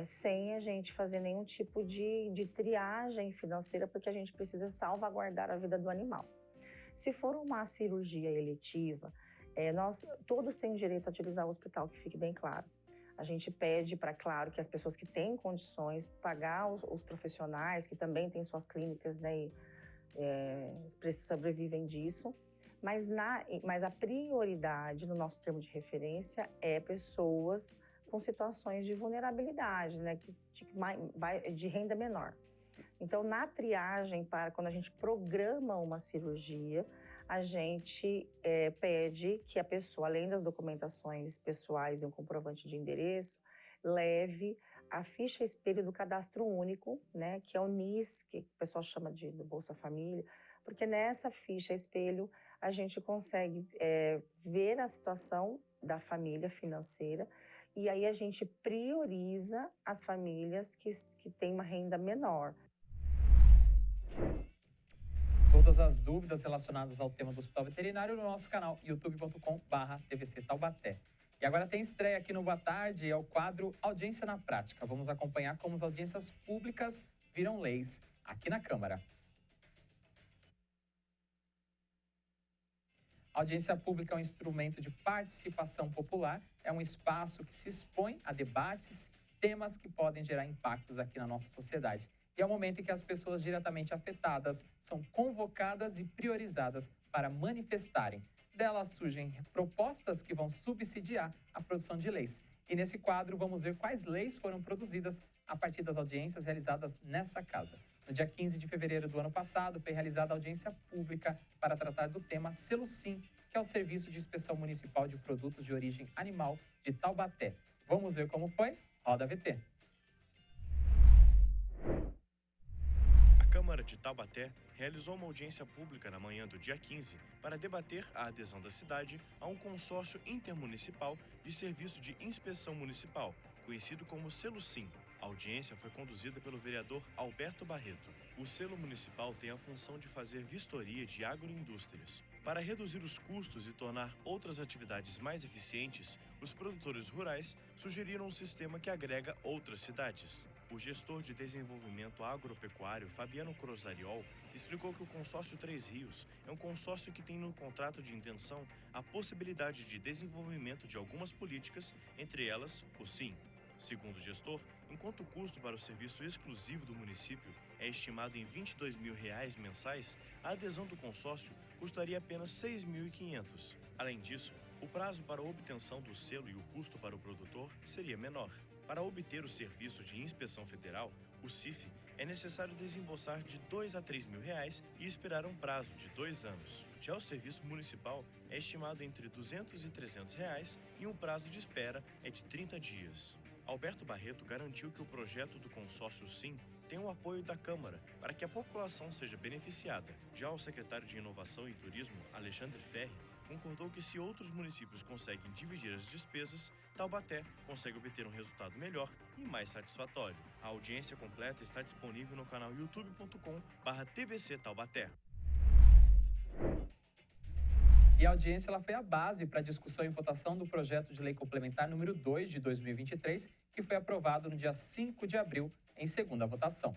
S18: sem a gente fazer nenhum tipo de triagem financeira, porque a gente precisa salvaguardar a vida do animal. Se for uma cirurgia eletiva, todos têm direito a utilizar o hospital, que fique bem claro. A gente pede para, claro, que as pessoas que têm condições, pagar os profissionais, que também têm suas clínicas, né, os preços sobrevivem disso, mas a prioridade no nosso termo de referência é pessoas com situações de vulnerabilidade, né, de renda menor. Então, na triagem, quando a gente programa uma cirurgia, a gente pede que a pessoa, além das documentações pessoais e um comprovante de endereço, leve a ficha espelho do cadastro único, né, que é o NIS, que o pessoal chama do Bolsa Família, porque nessa ficha espelho a gente consegue ver a situação da família financeira e aí a gente prioriza as famílias que têm uma renda menor.
S1: Todas as dúvidas relacionadas ao tema do Hospital Veterinário no nosso canal youtube.com/tvc Taubaté. E agora tem estreia aqui no Boa Tarde, é o quadro Audiência na Prática. Vamos acompanhar como as audiências públicas viram leis aqui na Câmara. A audiência pública é um instrumento de participação popular, é um espaço que se expõe a debates, temas que podem gerar impactos aqui na nossa sociedade. E é o momento em que as pessoas diretamente afetadas são convocadas e priorizadas para manifestarem. Delas surgem propostas que vão subsidiar a produção de leis. E nesse quadro vamos ver quais leis foram produzidas a partir das audiências realizadas nessa casa. No dia 15 de fevereiro do ano passado, foi realizada a audiência pública para tratar do tema Selo Sim, que é o Serviço de Inspeção Municipal de Produtos de Origem Animal de Taubaté. Vamos ver como foi? Roda VT.
S19: A Câmara de Taubaté realizou uma audiência pública na manhã do dia 15 para debater a adesão da cidade a um consórcio intermunicipal de serviço de inspeção municipal, conhecido como Selo Sim. A audiência foi conduzida pelo vereador Alberto Barreto. O selo municipal tem a função de fazer vistoria de agroindústrias. Para reduzir os custos e tornar outras atividades mais eficientes, os produtores rurais sugeriram um sistema que agrega outras cidades. O gestor de desenvolvimento agropecuário, Fabiano Crosariol, explicou que o consórcio Três Rios é um consórcio que tem no contrato de intenção a possibilidade de desenvolvimento de algumas políticas, entre elas o SIM. Segundo o gestor, enquanto o custo para o serviço exclusivo do município é estimado em R$ 22.000 mensais, a adesão do consórcio custaria apenas R$ 6.500. Além disso, o prazo para a obtenção do selo e o custo para o produtor seria menor. Para obter o serviço de inspeção federal, o CIF, é necessário desembolsar de R$ 2.000 a R$ 3.000 e esperar um prazo de 2 anos. Já o serviço municipal é estimado entre R$ 200 e R$ 300 e um prazo de espera é de 30 dias. Alberto Barreto garantiu que o projeto do consórcio SIM tem o apoio da Câmara para que a população seja beneficiada. Já o secretário de Inovação e Turismo, Alexandre Ferri, concordou que se outros municípios conseguem dividir as despesas, Taubaté consegue obter um resultado melhor e mais satisfatório. A audiência completa está disponível no canal youtube.com/TVC Taubaté.
S1: E a audiência ela foi a base para a discussão e votação do projeto de lei complementar número 2 de 2023, que foi aprovado no dia 5 de abril, em segunda votação.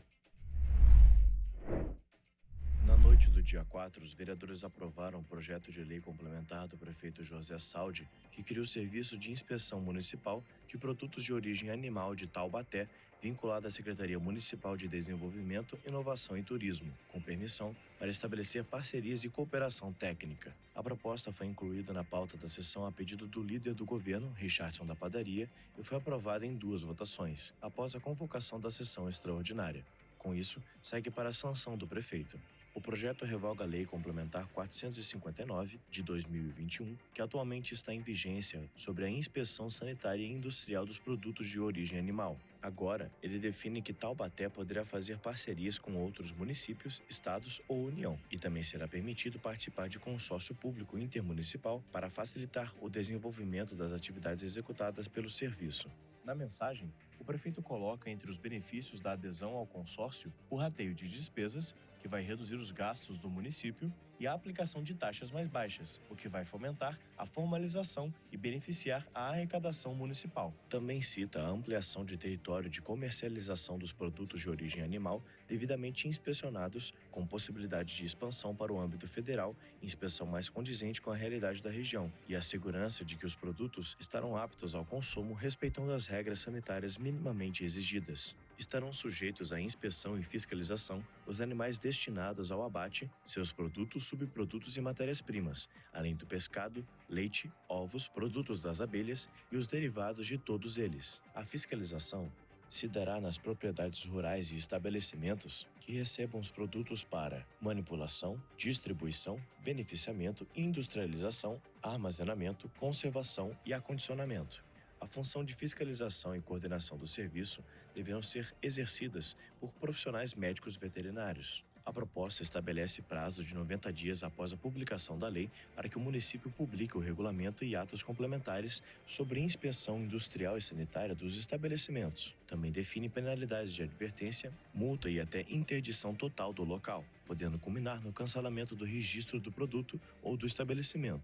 S19: Na noite do dia 4, os vereadores aprovaram o projeto de lei complementar do prefeito José Saldi, que cria o Serviço de Inspeção Municipal de Produtos de Origem Animal de Taubaté, vinculado à Secretaria Municipal de Desenvolvimento, Inovação e Turismo, com permissão para estabelecer parcerias e cooperação técnica. A proposta foi incluída na pauta da sessão a pedido do líder do governo, Richardson da Padaria, e foi aprovada em 2 votações, após a convocação da sessão extraordinária. Com isso, segue para a sanção do prefeito. O projeto revoga a Lei Complementar 459, de 2021, que atualmente está em vigência sobre a inspeção sanitária e industrial dos produtos de origem animal. Agora, ele define que Taubaté poderá fazer parcerias com outros municípios, estados ou União, e também será permitido participar de consórcio público intermunicipal para facilitar o desenvolvimento das atividades executadas pelo serviço. Na mensagem, o prefeito coloca entre os benefícios da adesão ao consórcio o rateio de despesas, que vai reduzir os gastos do município, e a aplicação de taxas mais baixas, o que vai fomentar a formalização e beneficiar a arrecadação municipal. Também cita a ampliação de território de comercialização dos produtos de origem animal devidamente inspecionados, com possibilidade de expansão para o âmbito federal, inspeção mais condizente com a realidade da região, e a segurança de que os produtos estarão aptos ao consumo respeitando as regras sanitárias minimamente exigidas. Estarão sujeitos à inspeção e fiscalização os animais destinados ao abate, seus produtos, subprodutos e matérias-primas, além do pescado, leite, ovos, produtos das abelhas e os derivados de todos eles. A fiscalização se dará nas propriedades rurais e estabelecimentos que recebam os produtos para manipulação, distribuição, beneficiamento, industrialização, armazenamento, conservação e acondicionamento. A função de fiscalização e coordenação do serviço deverão ser exercidas por profissionais médicos veterinários. A proposta estabelece prazo de 90 dias após a publicação da lei para que o município publique o regulamento e atos complementares sobre inspeção industrial e sanitária dos estabelecimentos. Também define penalidades de advertência, multa e até interdição total do local, podendo culminar no cancelamento do registro do produto ou do estabelecimento.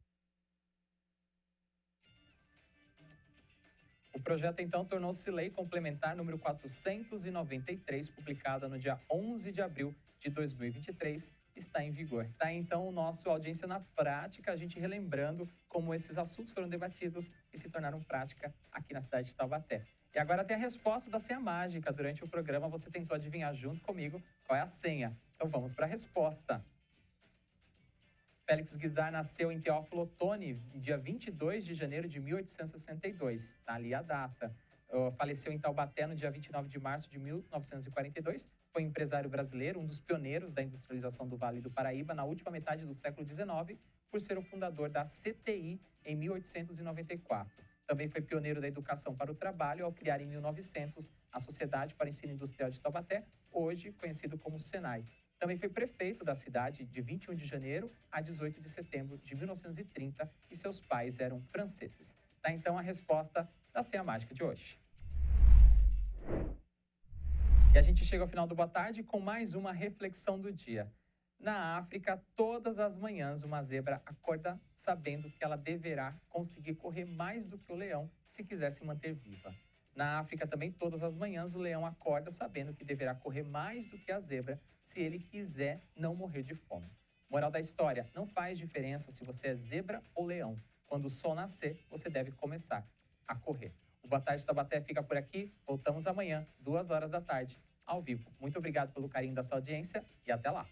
S1: O projeto, então, tornou-se lei complementar número 493, publicada no dia 11 de abril de 2023, está em vigor. Tá, então, o nosso Audiência na Prática, a gente relembrando como esses assuntos foram debatidos e se tornaram prática aqui na cidade de Taubaté. E agora tem a resposta da senha mágica. Durante o programa, você tentou adivinhar junto comigo qual é a senha. Então, vamos para a resposta. Félix Guizar nasceu em Teófilo Otoni, dia 22 de janeiro de 1862. Está ali a data. Faleceu em Taubaté no dia 29 de março de 1942. Foi empresário brasileiro, um dos pioneiros da industrialização do Vale do Paraíba na última metade do século XIX, por ser o fundador da CTI em 1894. Também foi pioneiro da educação para o trabalho ao criar em 1900 a Sociedade para o Ensino Industrial de Taubaté, hoje conhecido como SENAI. Também foi prefeito da cidade de 21 de janeiro a 18 de setembro de 1930 e seus pais eram franceses. Tá, então, a resposta da senha mágica de hoje. E a gente chega ao final do Boa Tarde com mais uma reflexão do dia. Na África, todas as manhãs, uma zebra acorda sabendo que ela deverá conseguir correr mais do que o leão se quiser se manter viva. Na África, também, todas as manhãs, o leão acorda sabendo que deverá correr mais do que a zebra se ele quiser não morrer de fome. Moral da história, não faz diferença se você é zebra ou leão. Quando o sol nascer, você deve começar a correr. O Boa Tarde Taubaté fica por aqui. Voltamos amanhã, 2 horas da tarde, ao vivo. Muito obrigado pelo carinho da sua audiência e até lá.